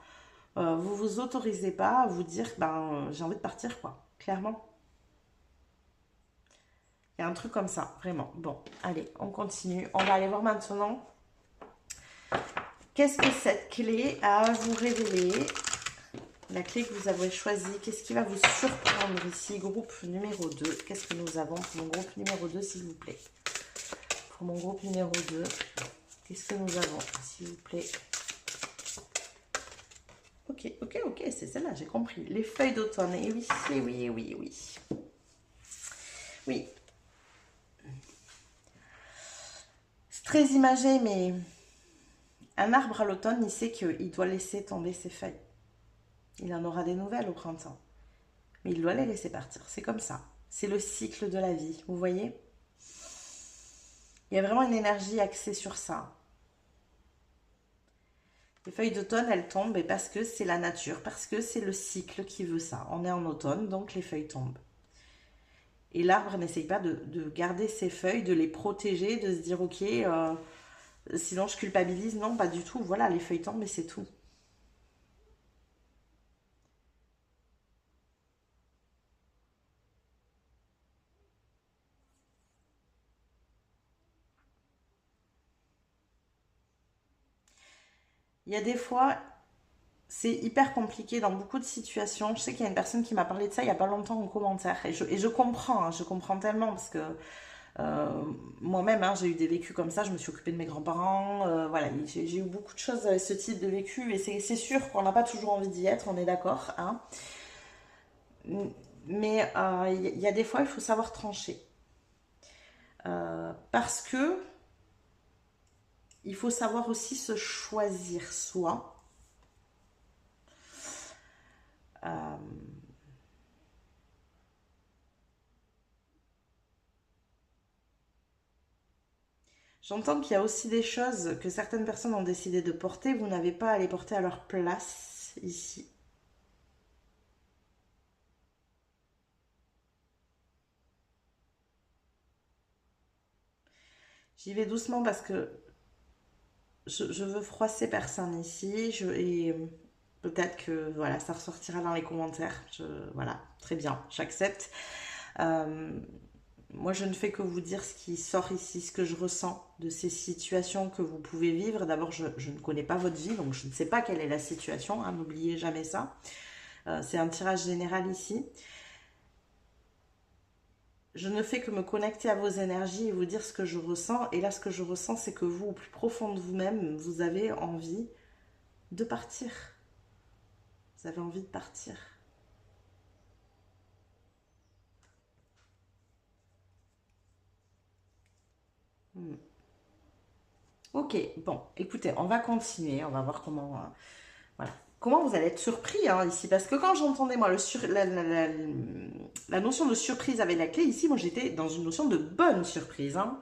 S1: Vous ne vous autorisez pas à vous dire, ben, j'ai envie de partir, quoi, clairement. Il y a un truc comme ça, vraiment. Bon, allez, on continue. On va aller voir maintenant. Qu'est-ce que cette clé a à vous révéler? La clé que vous avez choisie, qu'est-ce qui va vous surprendre ici? Groupe numéro 2. Qu'est-ce que nous avons pour mon groupe numéro 2, s'il vous plaît? Pour mon groupe numéro 2, qu'est-ce que nous avons, s'il vous plaît? Ok, ok, ok, c'est celle-là, j'ai compris. Les feuilles d'automne, et oui, et oui, et oui, et oui. Oui. C'est très imagé, mais un arbre à l'automne, il sait qu'il doit laisser tomber ses feuilles. Il en aura des nouvelles au printemps. Mais il doit les laisser partir, c'est comme ça. C'est le cycle de la vie, vous voyez? Il y a vraiment une énergie axée sur ça. Les feuilles d'automne, elles tombent et parce que c'est la nature, parce que c'est le cycle qui veut ça. On est en automne, donc les feuilles tombent. Et l'arbre n'essaye pas de garder ses feuilles, de les protéger, de se dire ok, sinon je culpabilise. Non, pas du tout. Voilà, les feuilles tombent et c'est tout. Il y a des fois, c'est hyper compliqué dans beaucoup de situations. Je sais qu'il y a une personne qui m'a parlé de ça il n'y a pas longtemps en commentaire. Et je comprends, hein, je comprends tellement parce que moi-même, hein, j'ai eu des vécus comme ça. Je me suis occupée de mes grands-parents. Voilà, j'ai eu beaucoup de choses avec ce type de vécu. Et c'est sûr qu'on n'a pas toujours envie d'y être, on est d'accord, hein. Mais il y a des fois, il faut savoir trancher. Parce que il faut savoir aussi se choisir soi. Euh, J'entends qu'il y a aussi des choses que certaines personnes ont décidé de porter. Vous n'avez pas à les porter à leur place ici. J'y vais doucement parce que je veux froisser personne ici. Et peut-être que voilà, ça ressortira dans les commentaires. Voilà, très bien, j'accepte. Euh, Moi, je ne fais que vous dire ce qui sort ici, ce que je ressens de ces situations que vous pouvez vivre. D'abord, je ne connais pas votre vie, donc je ne sais pas quelle est la situation, hein, n'oubliez jamais ça. C'est un tirage général ici. Je ne fais que me connecter à vos énergies et vous dire ce que je ressens. Et là, ce que je ressens, c'est que vous, au plus profond de vous-même, vous avez envie de partir. Vous avez envie de partir. Hmm. Ok, bon, écoutez, on va continuer, on va voir comment, voilà. Comment vous allez être surpris hein, ici. Parce que quand j'entendais moi la notion de surprise avec la clé, ici, moi j'étais dans une notion de bonne surprise. Hein.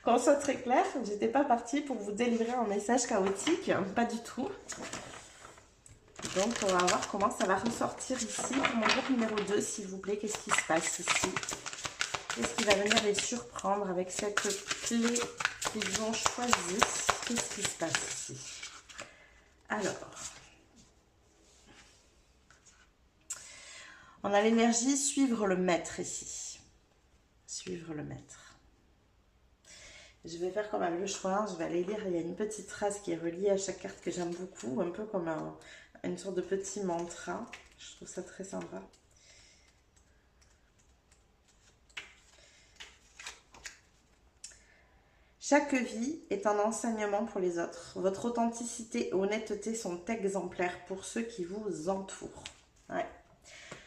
S1: Qu'on soit très clair, j'étais pas partie pour vous délivrer un message chaotique, hein, pas du tout. Donc on va voir comment ça va ressortir ici pour mon groupe numéro 2, s'il vous plaît. Qu'est-ce qui se passe ici? Qu'est-ce qui va venir les surprendre avec cette clé qu'ils ont choisie? Qu'est-ce qui se passe ici? Alors, on a l'énergie suivre le maître ici. Suivre le maître. Je vais faire comme avec le choix. Je vais aller lire. Il y a une petite phrase qui est reliée à chaque carte que j'aime beaucoup. Un peu comme une sorte de petit mantra. Je trouve ça très sympa. Chaque vie est un enseignement pour les autres. Votre authenticité et honnêteté sont exemplaires pour ceux qui vous entourent. Ouais.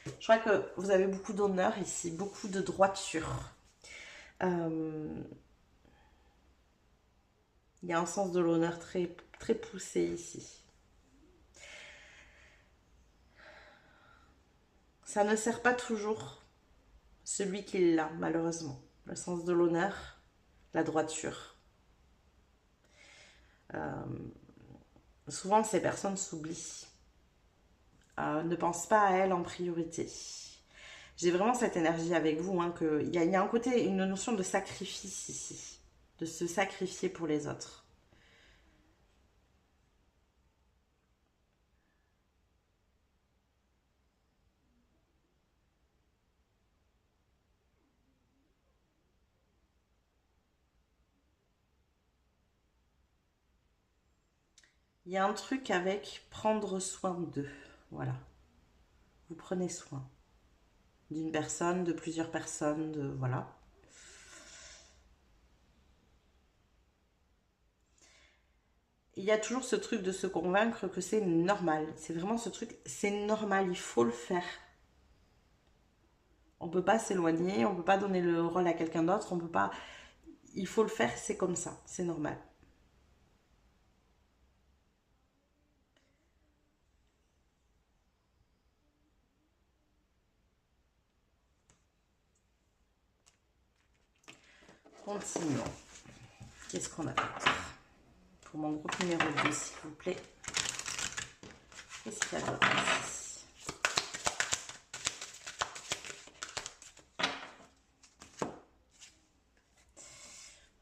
S1: Je crois que vous avez beaucoup d'honneur ici, beaucoup de droiture. Il y a un sens de l'honneur très, très poussé ici. Ça ne sert pas toujours celui qui l'a, malheureusement. Le sens de l'honneur, la droiture. Souvent, ces personnes s'oublient. Ne pensent pas à elles en priorité. J'ai vraiment cette énergie avec vous, hein, qu'il y a un côté, une notion de sacrifice ici. De se sacrifier pour les autres. Il y a un truc avec prendre soin d'eux. Voilà. Vous prenez soin d'une personne, de plusieurs personnes, de voilà. Il y a toujours ce truc de se convaincre que c'est normal. C'est vraiment ce truc, c'est normal, il faut le faire. On peut pas s'éloigner, on peut pas donner le rôle à quelqu'un d'autre, on peut pas. Il faut le faire, c'est comme ça, c'est normal. Continuons. Qu'est-ce qu'on a d'autre? Pour mon groupe numéro 2, s'il vous plaît. Qu'est-ce qu'il y a d'autre ici?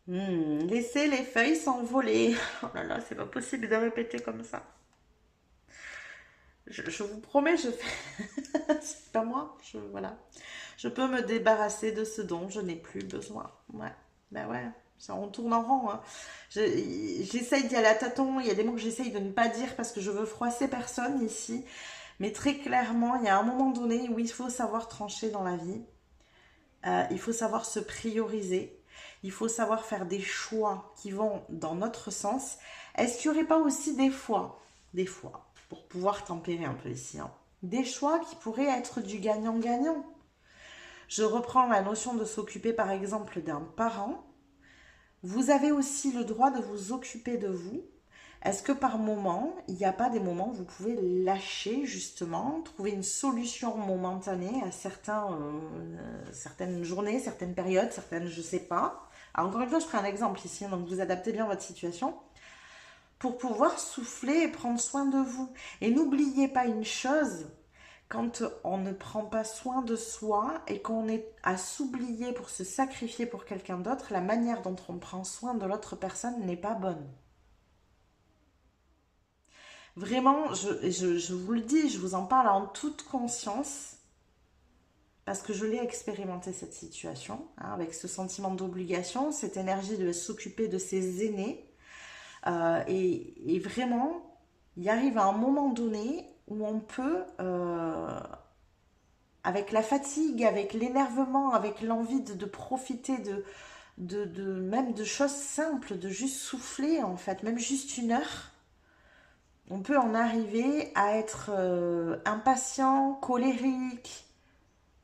S1: Laissez les feuilles s'envoler. Oh là là, c'est pas possible de répéter comme ça. Je vous promets, je fais. C'est pas moi. Voilà. Je peux me débarrasser de ce dont je n'ai plus besoin. Ouais. Ben ouais. On tourne en rond. Hein. J'essaye d'y aller à tâtons. Il y a des mots que j'essaye de ne pas dire parce que je veux froisser personne ici. Mais très clairement, il y a un moment donné où il faut savoir trancher dans la vie. Il faut savoir se prioriser. Il faut savoir faire des choix qui vont dans notre sens. Est-ce qu'il n'y aurait pas aussi des fois, pour pouvoir tempérer un peu ici, hein, des choix qui pourraient être du gagnant-gagnant? Je reprends la notion de s'occuper par exemple d'un parent. Vous avez aussi le droit de vous occuper de vous. Est-ce que par moment, il n'y a pas des moments où vous pouvez lâcher justement, trouver une solution momentanée à certaines journées, certaines périodes, certaines je ne sais pas. Alors encore une fois, je prends un exemple ici, donc vous adaptez bien votre situation pour pouvoir souffler et prendre soin de vous. Et n'oubliez pas une chose, quand on ne prend pas soin de soi et qu'on est à s'oublier pour se sacrifier pour quelqu'un d'autre, la manière dont on prend soin de l'autre personne n'est pas bonne. Vraiment, je vous le dis, je vous en parle en toute conscience parce que je l'ai expérimenté cette situation, hein, avec ce sentiment d'obligation, cette énergie de s'occuper de ses aînés. Et vraiment, il arrive à un moment donné où on peut, avec la fatigue, avec l'énervement, avec l'envie de profiter même de choses simples, de juste souffler en fait, même juste une heure, on peut en arriver à être impatient, colérique,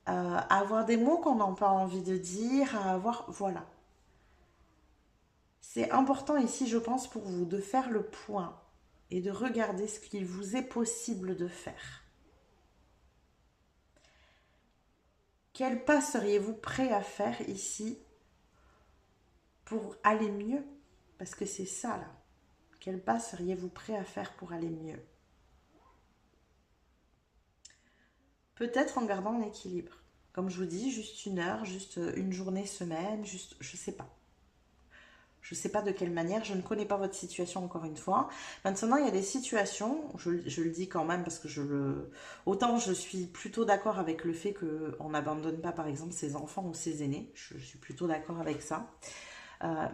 S1: à avoir des mots qu'on n'a pas envie de dire, à avoir... Voilà. C'est important ici, je pense, pour vous de faire le point et de regarder ce qu'il vous est possible de faire. Quel pas seriez-vous prêt à faire ici pour aller mieux? Parce que c'est ça là. Quel pas seriez-vous prêt à faire pour aller mieux? Peut-être en gardant un équilibre. Comme je vous dis, juste une heure, juste une journée, semaine, juste, je sais pas. Je ne sais pas de quelle manière, je ne connais pas votre situation encore une fois. Maintenant, il y a des situations, je le dis quand même parce que autant je suis plutôt d'accord avec le fait qu'on n'abandonne pas par exemple ses enfants ou ses aînés, je suis plutôt d'accord avec ça.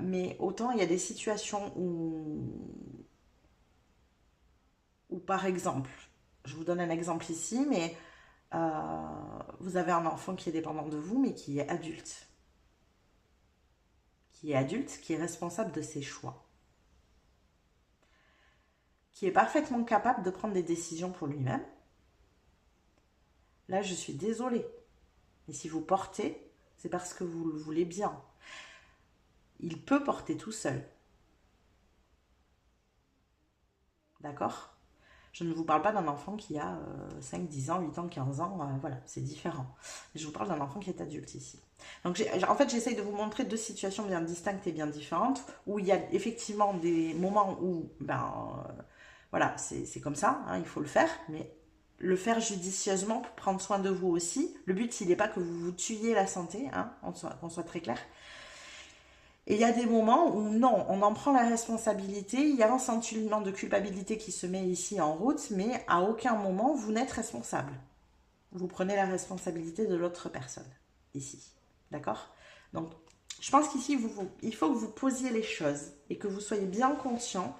S1: Mais autant il y a des situations où par exemple, je vous donne un exemple ici, mais vous avez un enfant qui est dépendant de vous mais qui est adulte. Qui est responsable de ses choix, qui est parfaitement capable de prendre des décisions pour lui-même. Là, je suis désolée. Mais si vous portez, c'est parce que vous le voulez bien. Il peut porter tout seul. D'accord? Je ne vous parle pas d'un enfant qui a 5, 10 ans, 8 ans, 15 ans. Voilà, c'est différent. Je vous parle d'un enfant qui est adulte ici. Donc, en fait, j'essaye de vous montrer deux situations bien distinctes et bien différentes, où il y a effectivement des moments où, voilà, c'est comme ça, hein, il faut le faire, mais le faire judicieusement pour prendre soin de vous aussi. Le but, il n'est pas que vous vous tuiez la santé, hein, qu'on soit très clair. Et il y a des moments où non, on en prend la responsabilité, il y a un sentiment de culpabilité qui se met ici en route, mais à aucun moment vous n'êtes responsable. Vous prenez la responsabilité de l'autre personne, ici. D'accord? Donc, je pense qu'ici, il faut que vous posiez les choses et que vous soyez bien conscient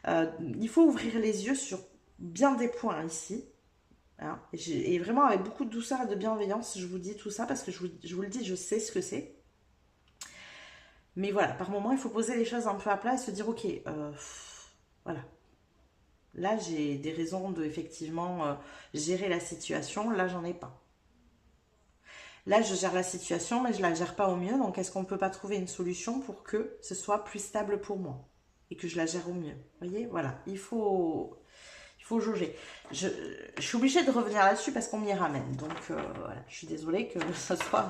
S1: Il faut ouvrir les yeux sur bien des points ici. Hein, et vraiment avec beaucoup de douceur et de bienveillance, je vous dis tout ça parce que je vous le dis, je sais ce que c'est. Mais voilà, par moment, il faut poser les choses un peu à plat et se dire, ok, voilà. Là, j'ai des raisons de, effectivement, gérer la situation. Là, j'en ai pas. Là, je gère la situation, mais je la gère pas au mieux. Donc, est-ce qu'on ne peut pas trouver une solution pour que ce soit plus stable pour moi et que je la gère au mieux? Vous voyez, voilà, il faut jauger. Je suis obligée de revenir là-dessus parce qu'on m'y ramène. Donc, voilà, je suis désolée que ce soit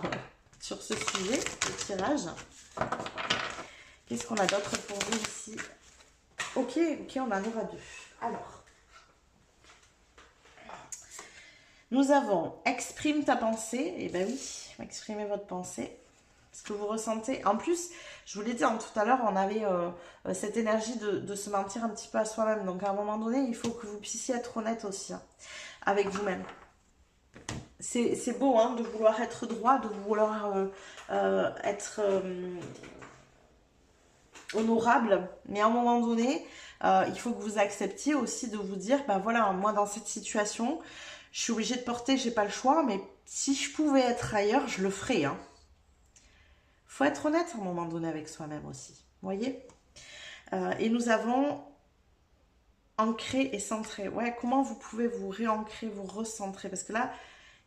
S1: sur ce sujet, le tirage. Qu'est-ce qu'on a d'autre pour vous ici? Ok, on en aura deux. Alors, nous avons exprime ta pensée. Eh bien oui, exprimez votre pensée. Ce que vous ressentez. En plus, je vous l'ai dit tout à l'heure, on avait cette énergie de se mentir un petit peu à soi-même. Donc à un moment donné, il faut que vous puissiez être honnête aussi hein, avec vous-même. C'est beau hein, de vouloir être droit, de vouloir être honorable. Mais à un moment donné, il faut que vous acceptiez aussi de vous dire, ben voilà, moi dans cette situation, je suis obligée de porter, j'ai pas le choix, mais si je pouvais être ailleurs, je le ferais. Hein. Faut être honnête à un moment donné avec soi-même aussi. Vous voyez et nous avons ancré et centré. Ouais, comment vous pouvez vous réancrer, vous recentrer? Parce que là,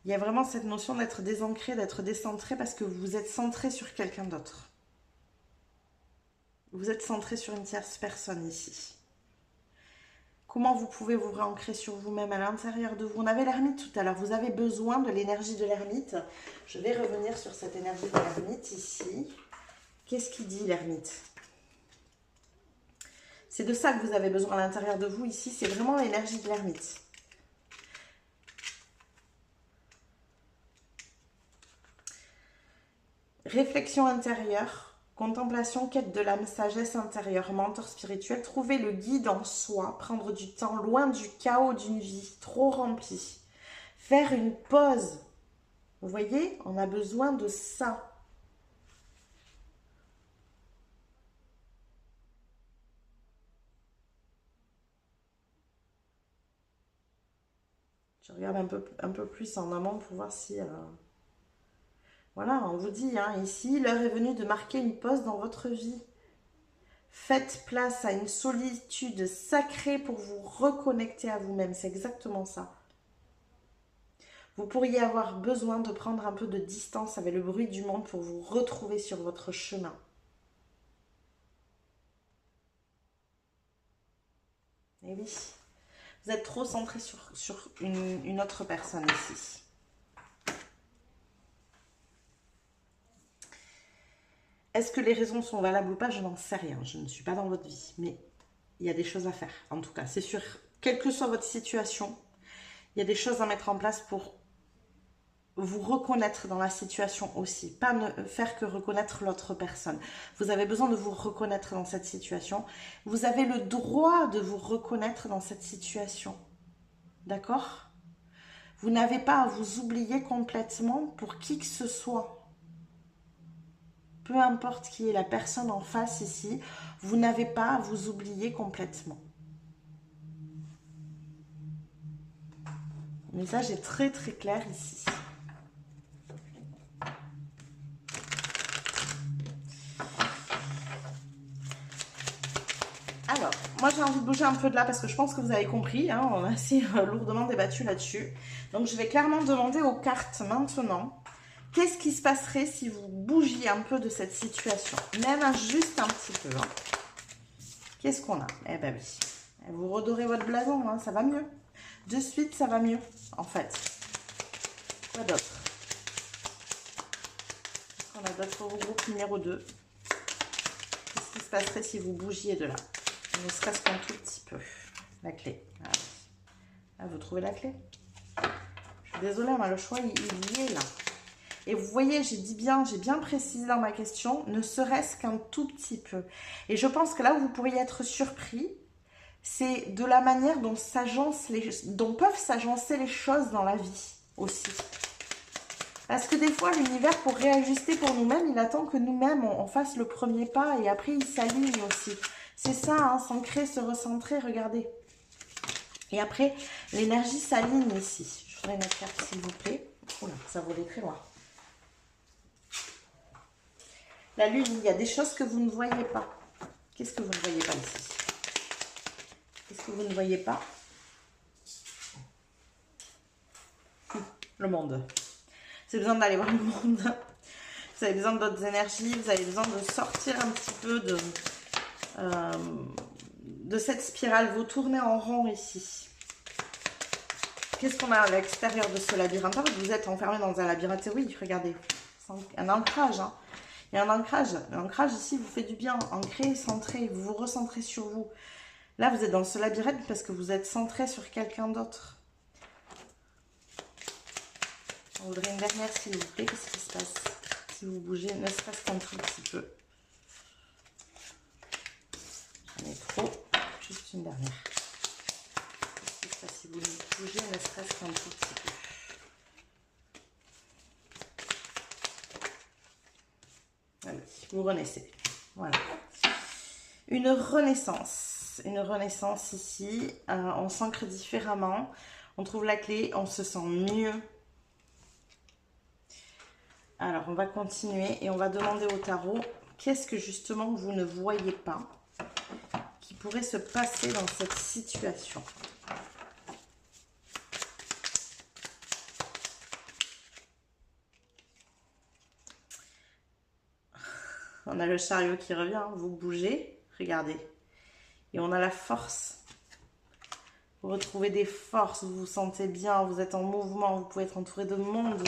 S1: il y a vraiment cette notion d'être désancré, d'être décentré parce que vous êtes centré sur quelqu'un d'autre. Vous êtes centré sur une tierce personne ici. Comment vous pouvez vous réancrer sur vous-même à l'intérieur de vous? On avait l'ermite tout à l'heure. Vous avez besoin de l'énergie de l'ermite. Je vais revenir sur cette énergie de l'ermite ici. Qu'est-ce qu'il dit l'ermite? C'est de ça que vous avez besoin à l'intérieur de vous ici. C'est vraiment l'énergie de l'ermite. Réflexion intérieure. Contemplation, quête de l'âme, sagesse intérieure, mentor spirituel, trouver le guide en soi, prendre du temps, loin du chaos d'une vie trop remplie. Faire une pause. Vous voyez, on a besoin de ça. Je regarde un peu plus en amont pour voir si... Voilà, on vous dit, hein, ici, l'heure est venue de marquer une pause dans votre vie. Faites place à une solitude sacrée pour vous reconnecter à vous-même. C'est exactement ça. Vous pourriez avoir besoin de prendre un peu de distance avec le bruit du monde pour vous retrouver sur votre chemin. Et oui, vous êtes trop centré sur une autre personne ici. Est-ce que les raisons sont valables ou pas? Je n'en sais rien. Je ne suis pas dans votre vie. Mais il y a des choses à faire. En tout cas, c'est sûr. Quelle que soit votre situation, il y a des choses à mettre en place pour vous reconnaître dans la situation aussi. Pas ne faire que reconnaître l'autre personne. Vous avez besoin de vous reconnaître dans cette situation. Vous avez le droit de vous reconnaître dans cette situation. D'accord? Vous n'avez pas à vous oublier complètement pour qui que ce soit. Peu importe qui est la personne en face ici, vous n'avez pas à vous oublier complètement. Le message est très très clair ici. Alors, moi j'ai envie de bouger un peu de là parce que je pense que vous avez compris, hein, on a assez lourdement débattu là-dessus. Donc je vais clairement demander aux cartes maintenant. Qu'est-ce qui se passerait si vous bougiez un peu de cette situation? Même juste un petit peu. Hein. Qu'est-ce qu'on a? Eh ben oui. Vous redorez votre blason, hein, ça va mieux. De suite, ça va mieux, en fait. Quoi d'autre? Qu'est-ce qu'on a d'autre pour vous, groupe numéro 2? Qu'est-ce qui se passerait si vous bougiez de là? Ne serait-ce qu'un tout petit peu. La clé. Ah, vous trouvez la clé? Je suis désolée, mais le choix, il y est là. Et vous voyez, j'ai bien précisé dans ma question, ne serait-ce qu'un tout petit peu. Et je pense que là où vous pourriez être surpris, c'est de la manière dont peuvent s'agencer les choses dans la vie aussi. Parce que des fois, l'univers, pour réajuster pour nous-mêmes, il attend que nous-mêmes, on fasse le premier pas et après, il s'aligne aussi. C'est ça, hein, s'ancrer, se recentrer, regardez. Et après, l'énergie s'aligne ici. Je voudrais une autre carte, s'il vous plaît. Oula, ça volait très loin. La lune, il y a des choses que vous ne voyez pas. Qu'est-ce que vous ne voyez pas ici? Qu'est-ce que vous ne voyez pas? Le monde. C'est besoin d'aller voir le monde. Vous avez besoin d'autres énergies. Vous avez besoin de sortir un petit peu de cette spirale. Vous tournez en rond ici. Qu'est-ce qu'on a à l'extérieur de ce labyrinthe? Vous êtes enfermé dans un labyrinthe. Oui, regardez. Un ancrage. Hein. Il y a un ancrage. L'ancrage ici vous fait du bien. Ancré, centré. Vous vous recentrez sur vous. Là, vous êtes dans ce labyrinthe parce que vous êtes centré sur quelqu'un d'autre. On voudrait une dernière, s'il vous plaît. Qu'est-ce qui se passe si vous bougez, ne serait-ce qu'un tout petit peu? J'en ai trop. Juste une dernière. Qu'est-ce qui se passe si vous bougez, ne serait-ce qu'un tout petit peu? Allez, vous renaissez. Voilà. Une renaissance. Une renaissance ici. On s'ancre différemment. On trouve la clé. On se sent mieux. Alors, on va continuer et on va demander au tarot qu'est-ce que justement vous ne voyez pas qui pourrait se passer dans cette situation. On a le chariot qui revient, vous bougez, regardez. Et on a la force. Vous retrouvez des forces, vous vous sentez bien, vous êtes en mouvement, vous pouvez être entouré de monde.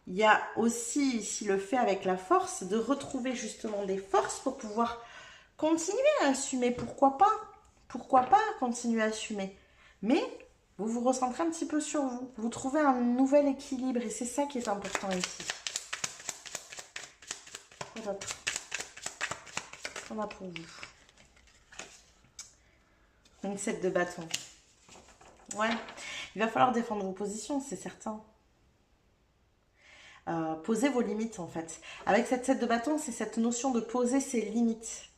S1: Il y a aussi ici le fait avec la force de retrouver justement des forces pour pouvoir continuer à assumer. Pourquoi pas? Pourquoi pas continuer à assumer? Mais vous vous recentrez un petit peu sur vous. Vous trouvez un nouvel équilibre et c'est ça qui est important ici. Quoi d'autre? Qu'est-ce qu'on a pour vous? Une 7 de bâton. Ouais, il va falloir défendre vos positions, c'est certain. Posez vos limites en fait. Avec cette 7 de bâton, c'est cette notion de poser ses limites.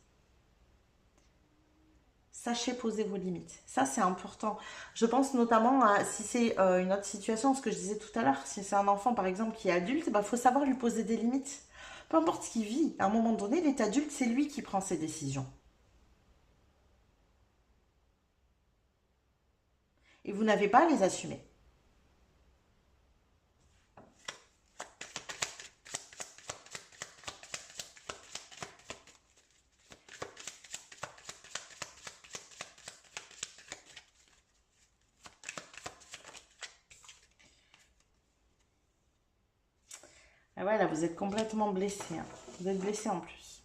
S1: Sachez poser vos limites. Ça, c'est important. Je pense notamment à, si c'est une autre situation, ce que je disais tout à l'heure, si c'est un enfant par exemple qui est adulte, il faut savoir lui poser des limites. Peu importe ce qu'il vit, à un moment donné, il est adulte, c'est lui qui prend ses décisions. Et vous n'avez pas à les assumer. Ah ouais, là, vous êtes complètement blessé. Hein. Vous êtes blessé en plus.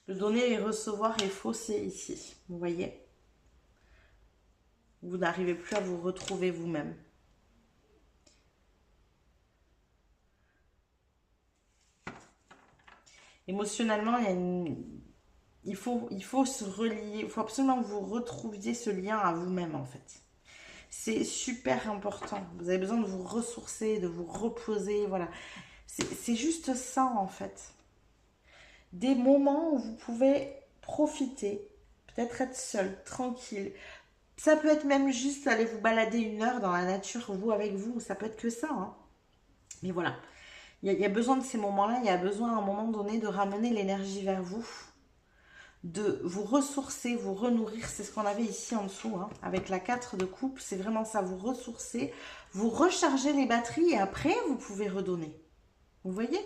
S1: Le donner et recevoir est faussé ici. Vous voyez? Vous n'arrivez plus à vous retrouver vous-même. Émotionnellement, il faut se relier. Il faut absolument que vous retrouviez ce lien à vous-même en fait. C'est super important. Vous avez besoin de vous ressourcer, de vous reposer. Voilà. C'est juste ça en fait. Des moments où vous pouvez profiter, peut-être être seul, tranquille. Ça peut être même juste aller vous balader 1 heure dans la nature, vous avec vous, ça peut être que ça. Hein. Mais voilà, il y a besoin de ces moments-là, il y a besoin à un moment donné de ramener l'énergie vers vous, de vous ressourcer, vous renourrir, c'est ce qu'on avait ici en dessous, hein, avec la 4 de coupe, c'est vraiment ça, vous ressourcer, vous recharger les batteries et après vous pouvez redonner. Vous voyez ?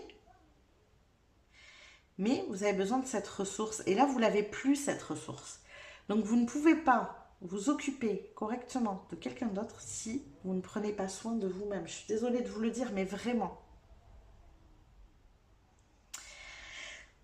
S1: Mais vous avez besoin de cette ressource. Et là, vous n'avez plus cette ressource. Donc, vous ne pouvez pas vous occuper correctement de quelqu'un d'autre si vous ne prenez pas soin de vous-même. Je suis désolée de vous le dire, mais vraiment.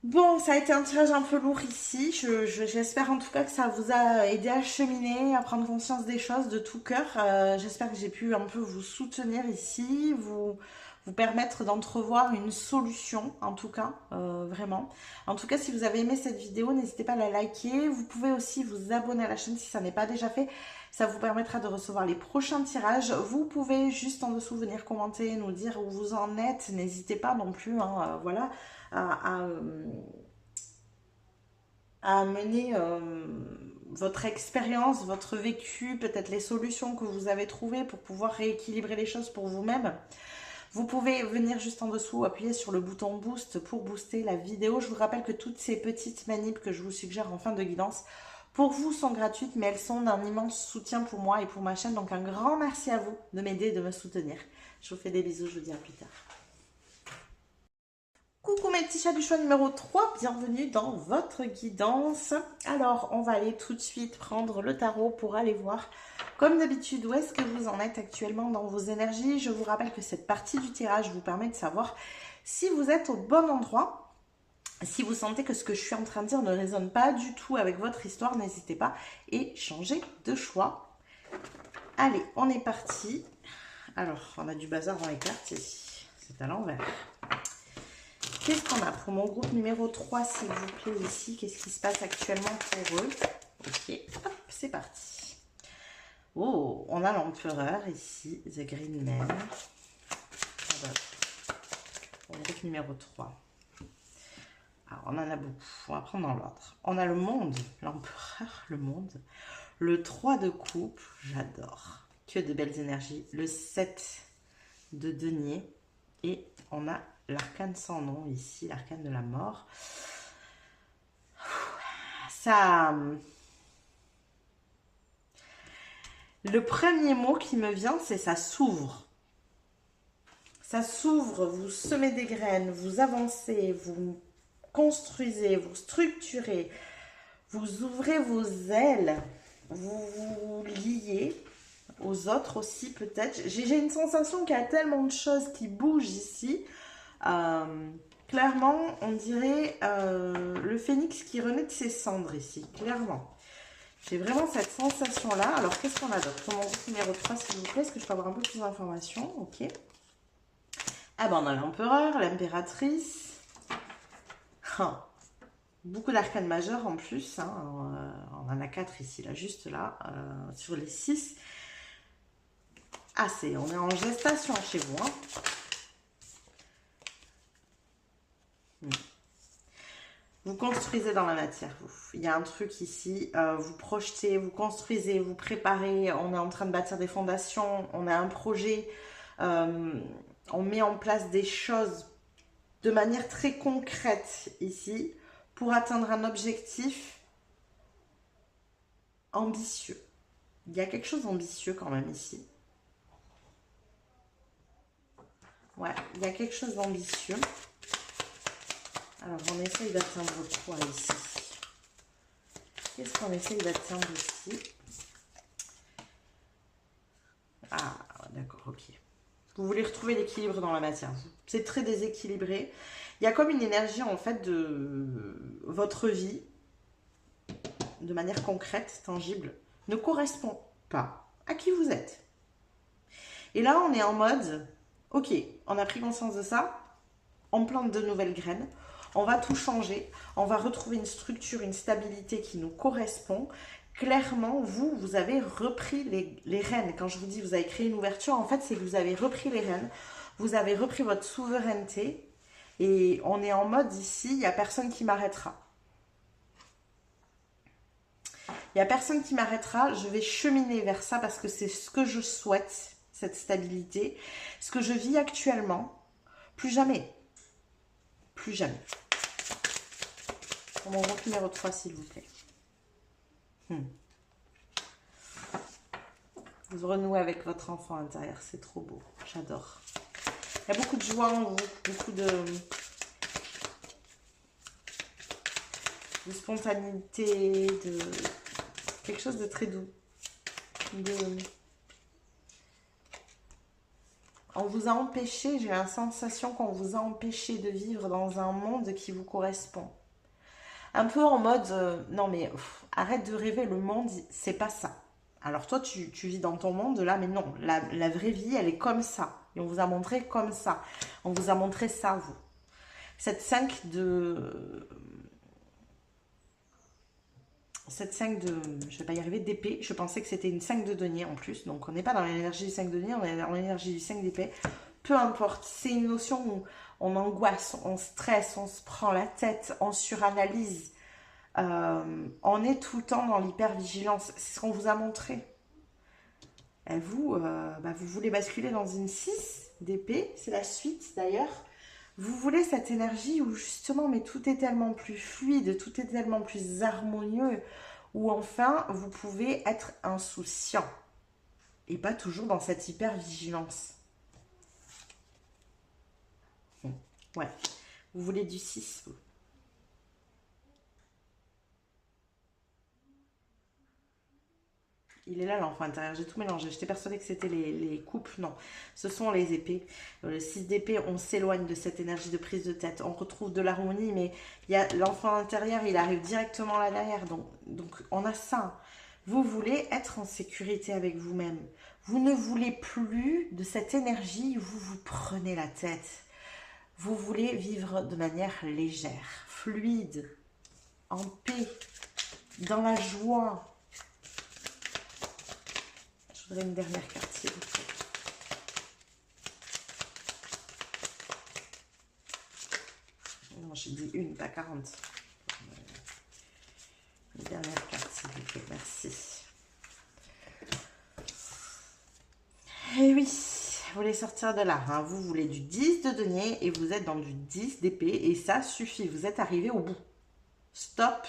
S1: Bon, ça a été un tirage un peu lourd ici. J'espère en tout cas que ça vous a aidé à cheminer, à prendre conscience des choses de tout cœur. J'espère que j'ai pu un peu vous soutenir ici, vous vous permettre d'entrevoir une solution, en tout cas, vraiment. En tout cas, si vous avez aimé cette vidéo, n'hésitez pas à la liker. Vous pouvez aussi vous abonner à la chaîne si ça n'est pas déjà fait. Ça vous permettra de recevoir les prochains tirages. Vous pouvez juste en dessous venir commenter, nous dire où vous en êtes. N'hésitez pas non plus, hein, voilà, à amener votre expérience, votre vécu, peut-être les solutions que vous avez trouvées pour pouvoir rééquilibrer les choses pour vous-même. Vous pouvez venir juste en dessous, appuyer sur le bouton boost pour booster la vidéo. Je vous rappelle que toutes ces petites manips que je vous suggère en fin de guidance, pour vous sont gratuites, mais elles sont d'un immense soutien pour moi et pour ma chaîne. Donc un grand merci à vous de m'aider et de me soutenir. Je vous fais des bisous, je vous dis à plus tard. Coucou mes petits chats du choix numéro 3, bienvenue dans votre guidance. Alors, on va aller tout de suite prendre le tarot pour aller voir, comme d'habitude, où est-ce que vous en êtes actuellement dans vos énergies. Je vous rappelle que cette partie du tirage vous permet de savoir si vous êtes au bon endroit. Si vous sentez que ce que je suis en train de dire ne résonne pas du tout avec votre histoire, n'hésitez pas et changez de choix. Allez, on est parti. Alors, on a du bazar dans les cartes ici, c'est à l'envers. Qu'est-ce qu'on a pour mon groupe numéro 3, s'il vous plaît, ici? Qu'est-ce qui se passe actuellement pour eux? Ok, hop, c'est parti. Oh, on a l'empereur ici, The Green Man. Mon groupe numéro 3. Alors, on en a beaucoup, on va prendre dans l'ordre. On a le monde, l'empereur, le monde. Le 3 de coupe, j'adore. Que de belles énergies. Le 7 de denier. Et on a l'arcane sans nom ici, l'arcane de la mort. Ça... Le premier mot qui me vient, c'est ça s'ouvre. Ça s'ouvre, vous semez des graines, vous avancez, vous construisez, vous structurez, vous ouvrez vos ailes, vous vous liez aux autres aussi peut-être. J'ai une sensation qu'il y a tellement de choses qui bougent ici. Clairement, on dirait le phénix qui renaît de ses cendres ici, clairement. J'ai vraiment cette sensation-là. Alors, qu'est-ce qu'on a d'autre? Pour mon groupe numéro 3, s'il vous plaît, est-ce que je peux avoir un peu plus d'informations? Ok. Ah ben, on a l'empereur, l'impératrice. Beaucoup d'arcanes majeures en plus. Hein. On en a 4 ici, là, juste là, sur les 6. Ah, on est en gestation chez vous. Hein. Vous construisez dans la matière, vous. Il y a un truc ici, vous projetez, vous construisez, vous préparez, on est en train de bâtir des fondations, on a un projet, on met en place des choses de manière très concrète ici pour atteindre un objectif ambitieux. Il y a quelque chose d'ambitieux quand même ici. Ouais, il y a quelque chose d'ambitieux. Alors, on essaye d'atteindre quoi ici? Qu'est-ce qu'on essaye d'atteindre ici? Ah, d'accord, ok. Vous voulez retrouver l'équilibre dans la matière. C'est très déséquilibré. Il y a comme une énergie, en fait, de votre vie, de manière concrète, tangible, ne correspond pas à qui vous êtes. Et là, on est en mode, ok, on a pris conscience de ça, on plante de nouvelles graines, on va tout changer, on va retrouver une structure, une stabilité qui nous correspond. Clairement, vous avez repris les rênes. Quand je vous dis vous avez créé une ouverture, en fait, c'est que vous avez repris les rênes, vous avez repris votre souveraineté et on est en mode ici, il n'y a personne qui m'arrêtera. Il n'y a personne qui m'arrêtera, je vais cheminer vers ça parce que c'est ce que je souhaite, cette stabilité. Ce que je vis actuellement, plus jamais. Plus jamais. Pour mon groupe numéro 3, s'il vous plaît. Vous renouez avec votre enfant intérieur, c'est trop beau, j'adore. Il y a beaucoup de joie en vous, beaucoup de spontanéité, de quelque chose de très doux. On vous a empêché, j'ai la sensation qu'on vous a empêché de vivre dans un monde qui vous correspond. Un peu en mode, non mais arrête de rêver, le monde, c'est pas ça. Alors toi, tu vis dans ton monde là, mais non, la vraie vie, elle est comme ça. Et on vous a montré comme ça. On vous a montré ça, vous. Cette 5 de... je vais pas y arriver, d'épée. Je pensais que c'était une 5 de denier en plus. Donc on n'est pas dans l'énergie du 5 de denier, on est dans l'énergie du 5 d'épée. Peu importe, c'est une notion où on angoisse, on stresse, on se prend la tête, on suranalyse. On est tout le temps dans l'hypervigilance. C'est ce qu'on vous a montré. Et vous, vous voulez basculer dans une 6 d'épée. C'est la suite d'ailleurs. Vous voulez cette énergie où justement, mais tout est tellement plus fluide, tout est tellement plus harmonieux, où enfin, vous pouvez être insouciant. Et pas toujours dans cette hypervigilance. Ouais. Vous voulez du 6, vous. Il est là l'enfant intérieur, j'ai tout mélangé. J'étais persuadée que c'était les coupes. Non, ce sont les épées. Le 6 d'épée, on s'éloigne de cette énergie de prise de tête. On retrouve de l'harmonie, mais il y a l'enfant intérieur, il arrive directement là derrière. Donc on a ça. Vous voulez être en sécurité avec vous-même. Vous ne voulez plus de cette énergie où vous vous prenez la tête. Vous voulez vivre de manière légère, fluide, en paix, dans la joie. Je voudrais une dernière carte, s'il vous plaît. Non, j'ai dit une, pas 40. Une dernière carte, s'il vous plaît. Merci. Et oui, vous voulez sortir de là. Hein. Vous voulez du 10 de denier et vous êtes dans du 10 d'épée. Et ça suffit, vous êtes arrivé au bout. Stop.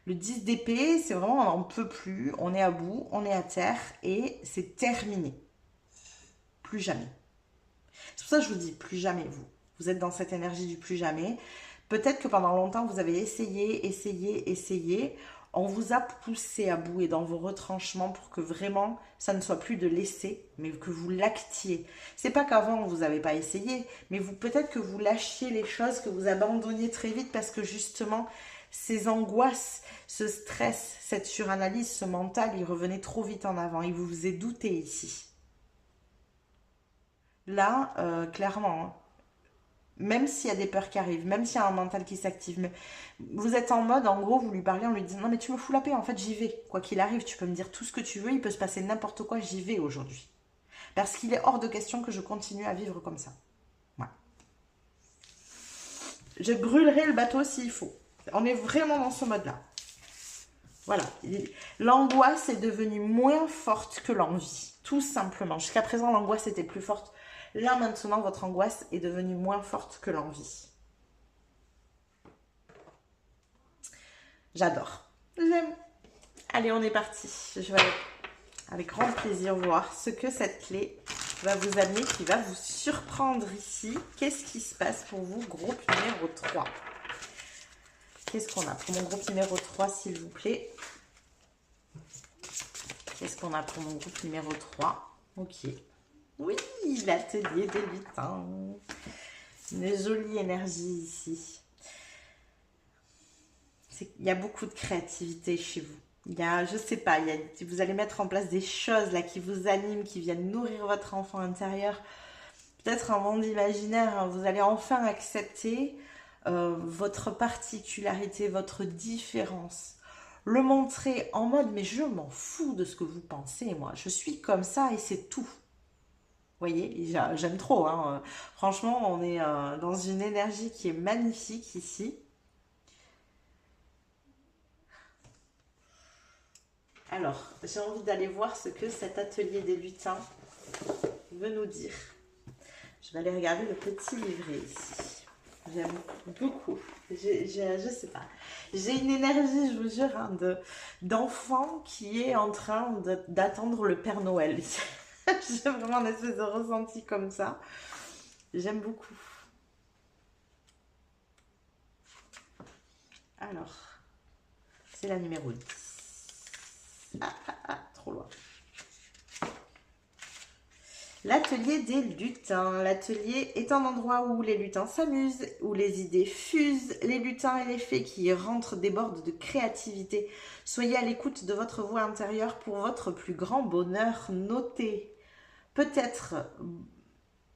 S1: Le 10 d'épée, c'est vraiment, on n'en peut plus, on est à bout, on est à terre et c'est terminé. Plus jamais. C'est pour ça que je vous dis, plus jamais vous. Vous êtes dans cette énergie du plus jamais. Peut-être que pendant longtemps, vous avez essayé. On vous a poussé à bout et dans vos retranchements pour que vraiment, ça ne soit plus de laisser, mais que vous l'actiez. C'est pas qu'avant, vous n'avez pas essayé, mais peut-être que vous lâchiez les choses, que vous abandonniez très vite parce que justement, ces angoisses, ce stress, cette suranalyse, ce mental, il revenait trop vite en avant. Il vous faisait douter ici. Là, clairement, hein, même s'il y a des peurs qui arrivent, même s'il y a un mental qui s'active, mais vous êtes en mode, en gros, vous lui parlez en lui disant « Non, mais tu me fous la paix, en fait, j'y vais. Quoi qu'il arrive, tu peux me dire tout ce que tu veux, il peut se passer n'importe quoi, j'y vais aujourd'hui. » Parce qu'il est hors de question que je continue à vivre comme ça. Ouais. Je brûlerai le bateau s'il faut. On est vraiment dans ce mode-là. Voilà. L'angoisse est devenue moins forte que l'envie. Tout simplement. Jusqu'à présent, l'angoisse était plus forte. Là, maintenant, votre angoisse est devenue moins forte que l'envie. J'adore. J'aime. Allez, on est parti. Je vais avec grand plaisir voir ce que cette clé va vous amener, qui va vous surprendre ici. Qu'est-ce qui se passe pour vous, groupe numéro 3 ? Qu'est-ce qu'on a pour mon groupe numéro 3, s'il vous plaît? Qu'est-ce qu'on a pour mon groupe numéro 3? Ok. Oui, l'atelier des lutins. Une jolie énergie ici. Il y a beaucoup de créativité chez vous. Il y a, je sais pas, vous allez mettre en place des choses là qui vous animent, qui viennent nourrir votre enfant intérieur. Peut-être un monde imaginaire, hein. Vous allez enfin accepter votre particularité, votre différence. Le montrer en mode, mais je m'en fous de ce que vous pensez, moi. Je suis comme ça et c'est tout. Vous voyez, j'aime trop. Hein. Franchement, on est dans une énergie qui est magnifique ici. Alors, j'ai envie d'aller voir ce que cet atelier des lutins veut nous dire. Je vais aller regarder le petit livret ici. J'aime beaucoup. Je sais pas. J'ai une énergie, je vous jure, hein, d'enfant qui est en train d'attendre le Père Noël. J'ai vraiment une espèce de ressenti comme ça. J'aime beaucoup. Alors, c'est la numéro 10. Trop loin. L'atelier des lutins. L'atelier est un endroit où les lutins s'amusent, où les idées fusent. Les lutins et les fées qui y rentrent débordent de créativité. Soyez à l'écoute de votre voix intérieure pour votre plus grand bonheur. Notez. peut-être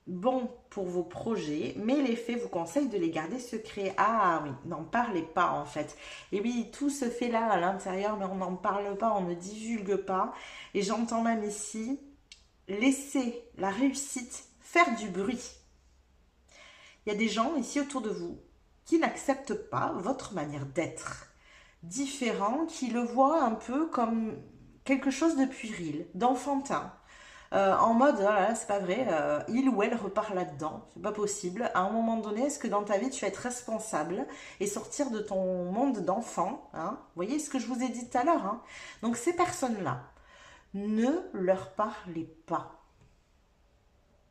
S1: bon pour vos projets, mais les faits vous conseillent de les garder secrets. Ah oui, n'en parlez pas en fait. Et oui, tout se fait là à l'intérieur, mais on n'en parle pas, on ne divulgue pas. Et j'entends même ici, laissez la réussite faire du bruit. Il y a des gens ici autour de vous qui n'acceptent pas votre manière d'être, différent, qui le voient un peu comme quelque chose de puéril, d'enfantin. En mode, oh là là, c'est pas vrai, il ou elle repart là-dedans, c'est pas possible. À un moment donné, est-ce que dans ta vie, tu vas être responsable et sortir de ton monde d'enfant, hein? Vous voyez ce que je vous ai dit tout à l'heure, hein? Donc ces personnes-là, ne leur parlez pas.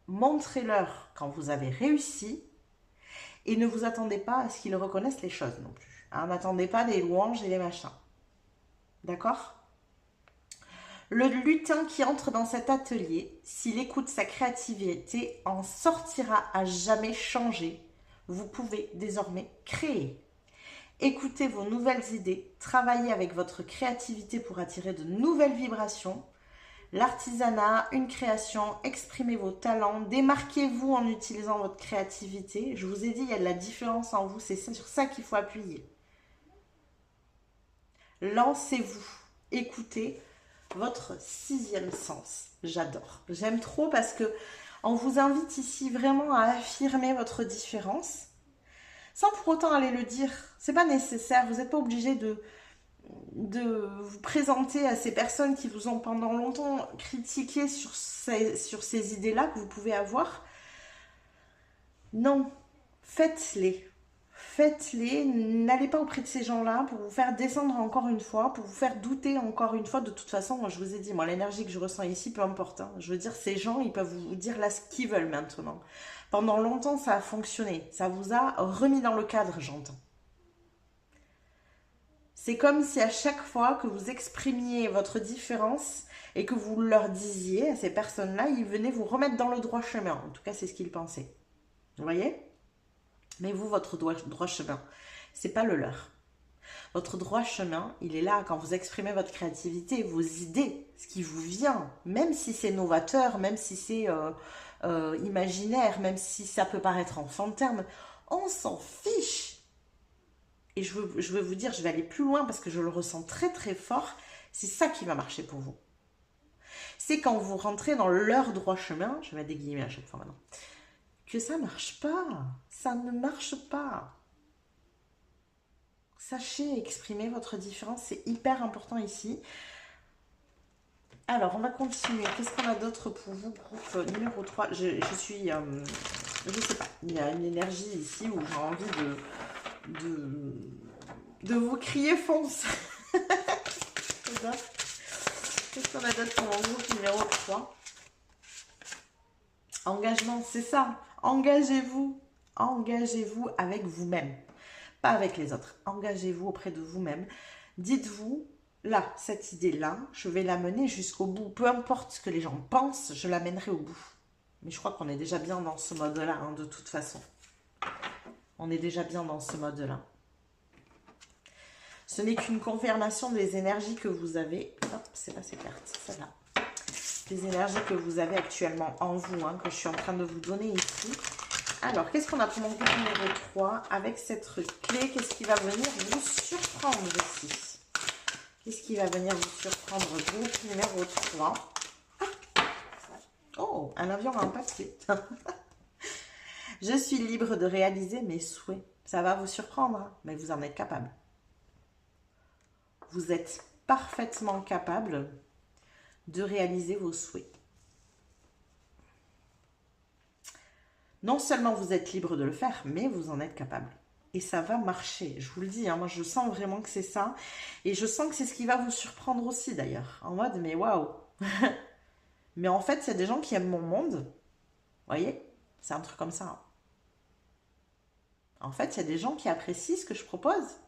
S1: Montrez-leur quand vous avez réussi et ne vous attendez pas à ce qu'ils reconnaissent les choses non plus. Hein? N'attendez pas des louanges et des machins. D'accord ? Le lutin qui entre dans cet atelier, s'il écoute sa créativité, en sortira à jamais changé. Vous pouvez désormais créer. Écoutez vos nouvelles idées, travaillez avec votre créativité pour attirer de nouvelles vibrations. L'artisanat, une création, exprimez vos talents, démarquez-vous en utilisant votre créativité. Je vous ai dit, il y a de la différence en vous, c'est sur ça qu'il faut appuyer. Lancez-vous, écoutez votre sixième sens. J'adore, j'aime trop parce que on vous invite ici vraiment à affirmer votre différence sans pour autant aller le dire. C'est pas nécessaire, vous n'êtes pas obligé de vous présenter à ces personnes qui vous ont pendant longtemps critiqué sur ces idées-là que vous pouvez avoir. Non, faites-les. Faites-les, n'allez pas auprès de ces gens-là pour vous faire descendre encore une fois, pour vous faire douter encore une fois. De toute façon, moi, je vous ai dit, moi, l'énergie que je ressens ici, peu importe. Hein. Je veux dire, ces gens, ils peuvent vous dire là ce qu'ils veulent maintenant. Pendant longtemps, ça a fonctionné. Ça vous a remis dans le cadre, j'entends. C'est comme si à chaque fois que vous exprimiez votre différence et que vous leur disiez à ces personnes-là, ils venaient vous remettre dans le droit chemin. En tout cas, c'est ce qu'ils pensaient. Vous voyez ? Mais vous, votre droit chemin, c'est pas le leur. Votre droit chemin, il est là quand vous exprimez votre créativité, vos idées, ce qui vous vient, même si c'est novateur, même si c'est imaginaire, même si ça peut paraître enfantin, on s'en fiche. Et je veux vous dire, je vais aller plus loin parce que je le ressens très très fort, c'est ça qui va marcher pour vous. C'est quand vous rentrez dans leur droit chemin, je vais mettre des guillemets à chaque fois maintenant, que ça ne marche pas. Ça ne marche pas. Sachez exprimer votre différence, c'est hyper important ici. Alors, on va continuer. Qu'est-ce qu'on a d'autre pour vous, groupe numéro 3? Je suis... je sais pas, il y a une énergie ici où j'ai envie de vous crier fonce. Qu'est-ce qu'on a d'autre pour mon groupe numéro 3? Engagement, c'est ça. Engagez-vous. Engagez-vous avec vous-même. Pas avec les autres. Engagez-vous auprès de vous-même. Dites-vous, là, cette idée-là, je vais la mener jusqu'au bout. Peu importe ce que les gens pensent, je la mènerai au bout. Mais je crois qu'on est déjà bien dans ce mode-là, hein, de toute façon. On est déjà bien dans ce mode-là. Ce n'est qu'une confirmation des énergies que vous avez. Hop, c'est pas ces cartes, c'est celle-là. Les énergies que vous avez actuellement en vous, hein, que je suis en train de vous donner ici. Alors, qu'est-ce qu'on a pour mon groupe numéro 3? Avec cette clé, qu'est-ce qui va venir vous surprendre ici? Qu'est-ce qui va venir vous surprendre, groupe numéro 3? Oh, un avion en papier. Je suis libre de réaliser mes souhaits. Ça va vous surprendre, hein, mais vous en êtes capable. Vous êtes parfaitement capable de réaliser vos souhaits. Non seulement vous êtes libre de le faire, mais vous en êtes capable. Et ça va marcher, je vous le dis, hein, moi je sens vraiment que c'est ça. Et je sens que c'est ce qui va vous surprendre aussi d'ailleurs. En mode, mais waouh. Mais en fait, c'est des gens qui aiment mon monde. Vous voyez? C'est un truc comme ça. Hein. En fait, il y a des gens qui apprécient ce que je propose.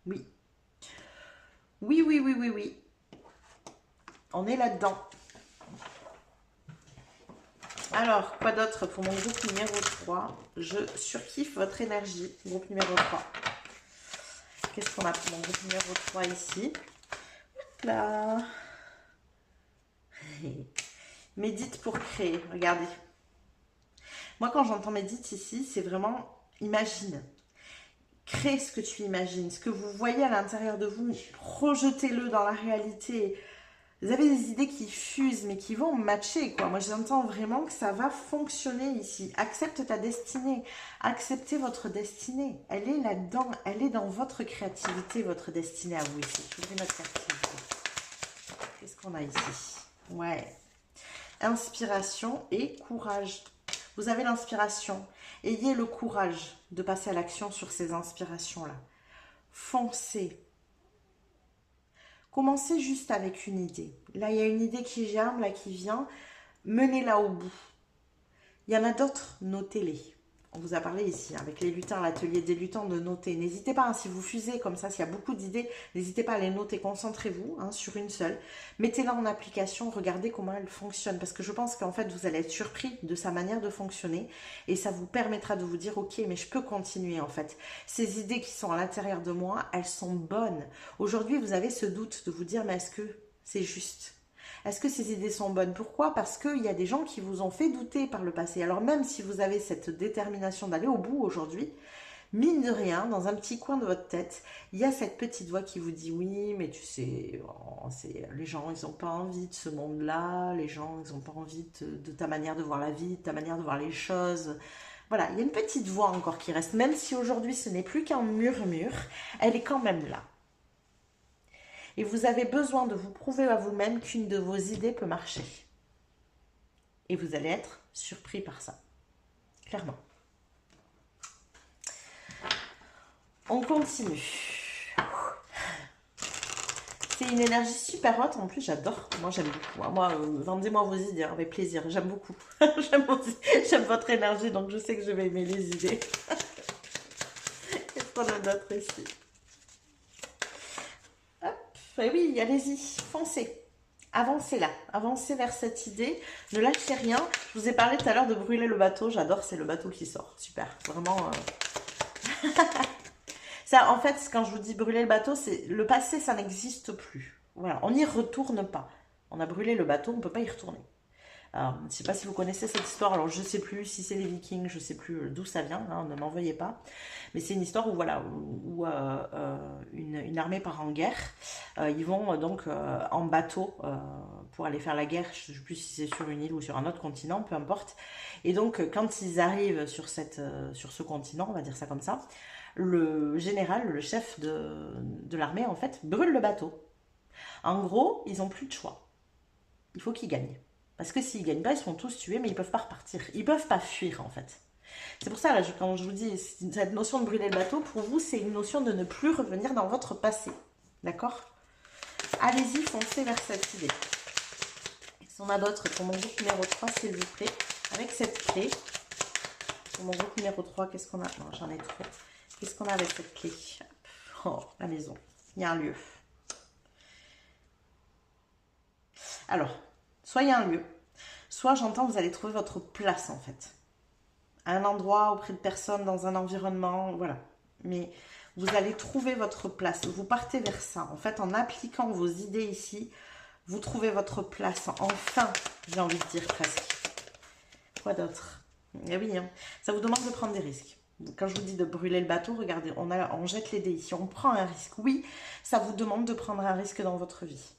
S1: Oui. Oui, oui, oui, oui, oui. On est là-dedans. Alors, quoi d'autre pour mon groupe numéro 3? Je surkiffe votre énergie, groupe numéro 3. Qu'est-ce qu'on a pour mon groupe numéro 3 ici? Hop là. Médite pour créer. Regardez. Moi, quand j'entends médite ici, c'est vraiment imagine. Crée ce que tu imagines. Ce que vous voyez à l'intérieur de vous, projetez-le dans la réalité. Vous avez des idées qui fusent, mais qui vont matcher, quoi. Moi, j'entends vraiment que ça va fonctionner ici. Accepte ta destinée. Acceptez votre destinée. Elle est là-dedans. Elle est dans votre créativité, votre destinée à vous ici. Ouvrez notre créativité. Qu'est-ce qu'on a ici? Ouais. Inspiration et courage. Vous avez l'inspiration. Ayez le courage de passer à l'action sur ces inspirations-là. Foncez. Commencez juste avec une idée. Là, il y a une idée qui germe, là, qui vient. Menez-la au bout. Il y en a d'autres, notez-les. On vous a parlé ici, avec les lutins, l'atelier des lutins, de noter. N'hésitez pas, si vous fusez comme ça, s'il y a beaucoup d'idées, n'hésitez pas à les noter. Concentrez-vous sur une seule. Mettez-la en application, regardez comment elle fonctionne. Parce que je pense qu'en fait, vous allez être surpris de sa manière de fonctionner. Et ça vous permettra de vous dire, ok, mais je peux continuer en fait. Ces idées qui sont à l'intérieur de moi, elles sont bonnes. Aujourd'hui, vous avez ce doute de vous dire, mais est-ce que c'est juste ? Est-ce que ces idées sont bonnes? Pourquoi? Parce qu'il y a des gens qui vous ont fait douter par le passé. Alors même si vous avez cette détermination d'aller au bout aujourd'hui, mine de rien, dans un petit coin de votre tête, il y a cette petite voix qui vous dit oui, mais tu sais, les gens, ils n'ont pas envie de ce monde-là, les gens, ils n'ont pas envie de ta manière de voir la vie, de ta manière de voir les choses. Voilà, il y a une petite voix encore qui reste, même si aujourd'hui ce n'est plus qu'un murmure, elle est quand même là. Et vous avez besoin de vous prouver à vous-même qu'une de vos idées peut marcher. Et vous allez être surpris par ça. Clairement. On continue. C'est une énergie super haute. En plus, j'adore. Moi, j'aime beaucoup. Moi, vendez-moi vos idées avec plaisir. J'aime beaucoup. J'aime votre énergie, donc je sais que je vais aimer les idées. Qu'est-ce qu'on a d'autre ici? Et oui, allez-y, foncez. Avancez là, avancez vers cette idée. Ne lâchez rien. Je vous ai parlé tout à l'heure de brûler le bateau. J'adore, c'est le bateau qui sort. Super, vraiment. Ça, en fait, quand je vous dis brûler le bateau, c'est le passé, ça n'existe plus. Voilà, on n'y retourne pas. On a brûlé le bateau, on ne peut pas y retourner. Alors, je ne sais pas si vous connaissez cette histoire, alors je ne sais plus si c'est les Vikings, je ne sais plus d'où ça vient, ne m'envoyez pas. Mais c'est une histoire où, voilà, où une armée part en guerre. Ils vont donc en bateau pour aller faire la guerre, je ne sais plus si c'est sur une île ou sur un autre continent, peu importe. Et donc, quand ils arrivent sur ce continent, on va dire ça comme ça, le général, le chef de l'armée, en fait, brûle le bateau. En gros, ils n'ont plus de choix. Il faut qu'ils gagnent. Parce que s'ils ne gagnent pas, ils seront tous tués, mais ils ne peuvent pas repartir. Ils ne peuvent pas fuir, en fait. C'est pour ça, là, quand je vous dis, cette notion de brûler le bateau, pour vous, c'est une notion de ne plus revenir dans votre passé. D'accord? Allez-y, foncez vers cette idée. Qu'est-ce qu'on a d'autre pour mon groupe numéro 3, s'il vous plaît? Avec cette clé. Pour mon groupe numéro 3, qu'est-ce qu'on a? Non, j'en ai trop. Qu'est-ce qu'on a avec cette clé? Oh, la maison. Il y a un lieu. Alors, soit il y a un lieu, soit j'entends vous allez trouver votre place en fait. À un endroit, auprès de personnes, dans un environnement, voilà. Mais vous allez trouver votre place. Vous partez vers ça. En fait, en appliquant vos idées ici, vous trouvez votre place. Enfin, j'ai envie de dire presque. Quoi d'autre? Eh oui, ça vous demande de prendre des risques. Quand je vous dis de brûler le bateau, regardez, on jette les dés ici. On prend un risque. Oui, ça vous demande de prendre un risque dans votre vie.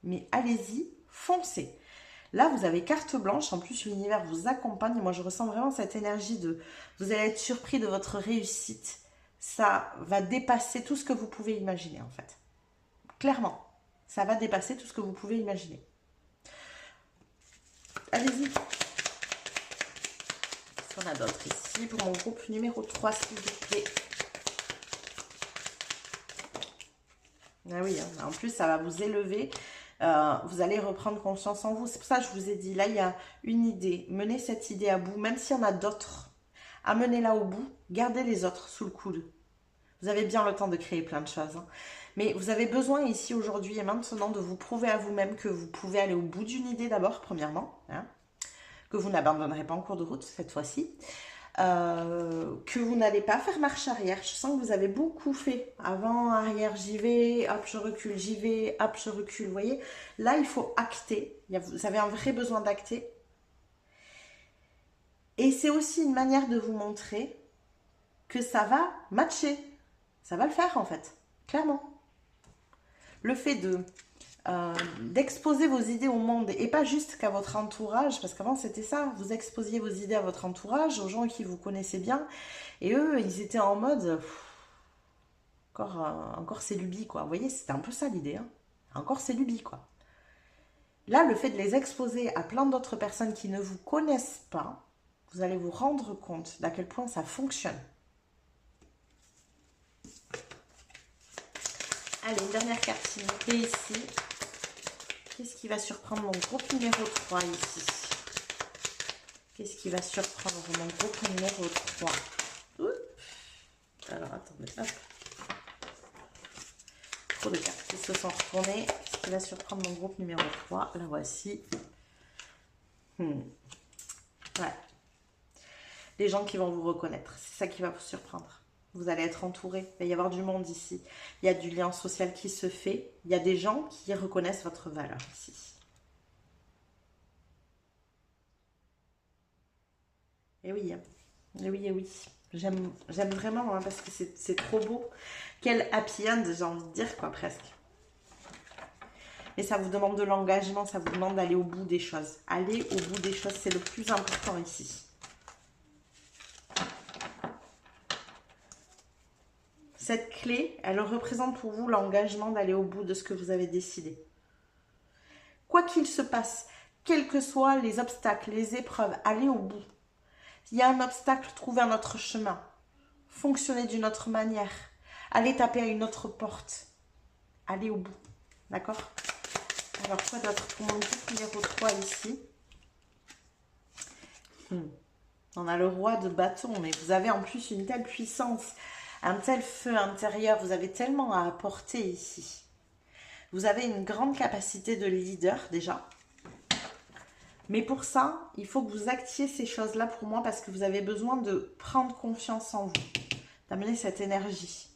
S1: Mais allez-y, foncez. Là, vous avez carte blanche. En plus, l'univers vous accompagne. Moi, je ressens vraiment cette énergie de... Vous allez être surpris de votre réussite. Ça va dépasser tout ce que vous pouvez imaginer, en fait. Clairement, ça va dépasser tout ce que vous pouvez imaginer. Allez-y. Qu'est-ce qu'on a d'autre ici pour mon groupe numéro 3, s'il vous plaît? Ah oui, en plus, ça va vous élever. Vous allez reprendre confiance en vous. C'est pour ça que je vous ai dit, là, il y a une idée. Menez cette idée à bout, même s'il y en a d'autres. Amenez-la au bout. Gardez les autres sous le coude. Vous avez bien le temps de créer plein de choses. Mais vous avez besoin ici, aujourd'hui et maintenant, de vous prouver à vous-même que vous pouvez aller au bout d'une idée d'abord, premièrement. Que vous n'abandonnerez pas en cours de route, cette fois-ci. que vous n'allez pas faire marche arrière. Je sens que vous avez beaucoup fait avant, arrière, j'y vais, hop, je recule, j'y vais, hop, je recule. Vous voyez, là, il faut acter. Vous avez un vrai besoin d'acter. Et c'est aussi une manière de vous montrer que ça va matcher. Ça va le faire, en fait, clairement. Le fait d'exposer vos idées au monde et pas juste qu'à votre entourage, parce qu'avant c'était ça, vous exposiez vos idées à votre entourage, aux gens qui vous connaissaient bien, et eux ils étaient en mode encore c'est lubies quoi, vous voyez, c'était un peu ça l'idée, hein. Encore c'est lubies quoi. Là, le fait de les exposer à plein d'autres personnes qui ne vous connaissent pas, vous allez vous rendre compte d'à quel point ça fonctionne. Allez, une dernière carte s'il vous plaît ici. Qu'est-ce qui va surprendre mon groupe numéro 3 ici? Qu'est-ce qui va surprendre mon groupe numéro 3? Oups. Alors, attendez, hop. Trop de cartes qui se sont retournées. Qu'est-ce qui va surprendre mon groupe numéro 3? La voici. Ouais. Les gens qui vont vous reconnaître. C'est ça qui va vous surprendre. Vous allez être entouré. Il va y avoir du monde ici. Il y a du lien social qui se fait. Il y a des gens qui reconnaissent votre valeur ici. Et oui, et oui, et oui. J'aime vraiment hein, parce que c'est trop beau. Quel happy end, j'ai envie de dire, quoi, presque. Mais ça vous demande de l'engagement, ça vous demande d'aller au bout des choses. Aller au bout des choses, c'est le plus important ici. Cette clé, elle représente pour vous l'engagement d'aller au bout de ce que vous avez décidé. Quoi qu'il se passe, quels que soient les obstacles, les épreuves, allez au bout. S'il y a un obstacle, trouvez un autre chemin. Fonctionnez d'une autre manière. Allez taper à une autre porte. Allez au bout. D'accord? Alors, quoi d'autre pour mon groupe numéro 3 ici? On a le roi de bâton, mais vous avez en plus une telle puissance, un tel feu intérieur, vous avez tellement à apporter ici. Vous avez une grande capacité de leader déjà. Mais pour ça, il faut que vous actiez ces choses-là pour moi parce que vous avez besoin de prendre confiance en vous, d'amener cette énergie.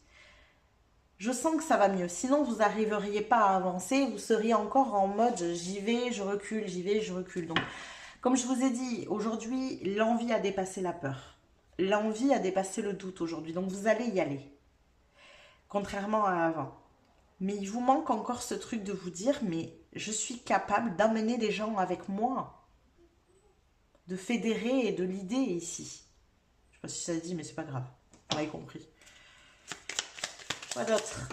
S1: Je sens que ça va mieux. Sinon, vous n'arriveriez pas à avancer. Vous seriez encore en mode j'y vais, je recule, j'y vais, je recule. Donc, comme je vous ai dit, aujourd'hui, l'envie a dépassé la peur. L'envie a dépassé le doute aujourd'hui. Donc, vous allez y aller. Contrairement à avant. Mais il vous manque encore ce truc de vous dire, mais je suis capable d'amener des gens avec moi. De fédérer et de leader ici. Je ne sais pas si ça se dit, mais c'est pas grave. Vous avez compris. Quoi d'autre?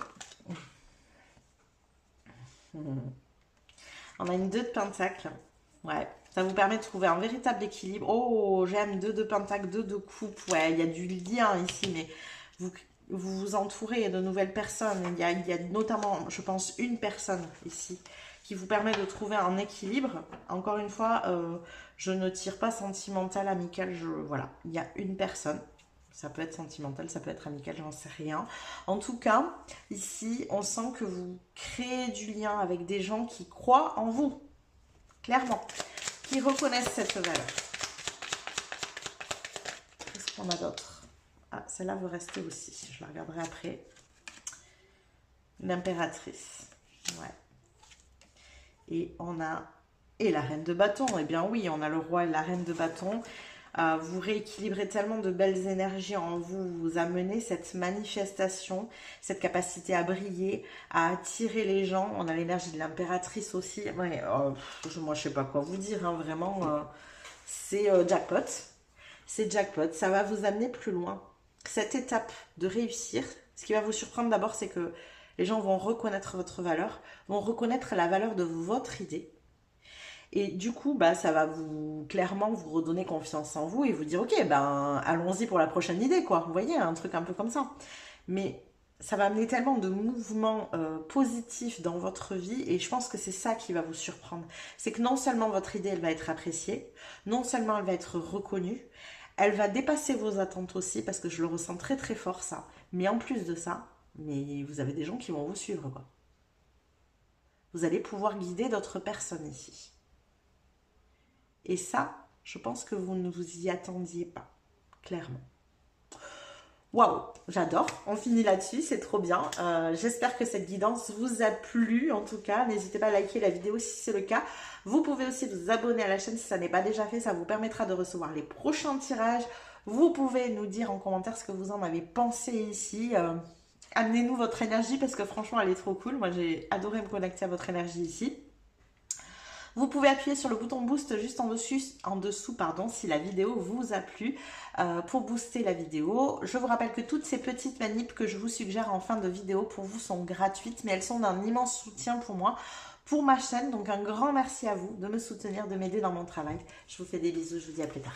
S1: On a une 2 de pentacle. Ouais, ça vous permet de trouver un véritable équilibre. Oh, j'aime 2 de pentacle, 2 de coupe. Ouais, il y a du lien ici, mais vous vous entourez de nouvelles personnes. Il y a notamment, je pense, une personne ici qui vous permet de trouver un équilibre. Encore une fois, je ne tire pas sentimental, amical. Voilà, il y a une personne. Ça peut être sentimental, ça peut être amical, j'en sais rien. En tout cas, ici, on sent que vous créez du lien avec des gens qui croient en vous. Clairement. Qui reconnaissent cette valeur. Qu'est-ce qu'on a d'autre? Ah, celle-là veut rester aussi. Je la regarderai après. L'impératrice. Ouais. Et on a... Et la reine de bâton. Eh bien oui, on a le roi et la reine de bâton. Vous rééquilibrez tellement de belles énergies en vous. Vous amenez cette manifestation, cette capacité à briller, à attirer les gens. On a l'énergie de l'impératrice aussi. Ouais, moi, je sais pas quoi vous dire. Hein, vraiment, c'est jackpot. C'est jackpot. Ça va vous amener plus loin. Cette étape de réussir, ce qui va vous surprendre d'abord, c'est que les gens vont reconnaître votre valeur, vont reconnaître la valeur de votre idée. Et du coup, bah, ça va clairement vous redonner confiance en vous et vous dire, ok, ben, allons-y pour la prochaine idée, quoi. Vous voyez, un truc un peu comme ça. Mais ça va amener tellement de mouvements positifs dans votre vie et je pense que c'est ça qui va vous surprendre. C'est que non seulement votre idée, elle va être appréciée, non seulement elle va être reconnue, elle va dépasser vos attentes aussi parce que je le ressens très très fort, ça. Mais en plus de ça, mais vous avez des gens qui vont vous suivre, quoi. Vous allez pouvoir guider d'autres personnes ici. Et ça, je pense que vous ne vous y attendiez pas, clairement. Waouh, j'adore. On finit là-dessus, c'est trop bien. J'espère que cette guidance vous a plu. En tout cas, n'hésitez pas à liker la vidéo si c'est le cas. Vous pouvez aussi vous abonner à la chaîne si ça n'est pas déjà fait. Ça vous permettra de recevoir les prochains tirages. Vous pouvez nous dire en commentaire ce que vous en avez pensé ici. Amenez-nous votre énergie parce que franchement, elle est trop cool. Moi, j'ai adoré me connecter à votre énergie ici. Vous pouvez appuyer sur le bouton boost juste en dessous si la vidéo vous a plu pour booster la vidéo. Je vous rappelle que toutes ces petites manips que je vous suggère en fin de vidéo pour vous sont gratuites, mais elles sont d'un immense soutien pour moi, pour ma chaîne. Donc un grand merci à vous de me soutenir, de m'aider dans mon travail. Je vous fais des bisous, je vous dis à plus tard.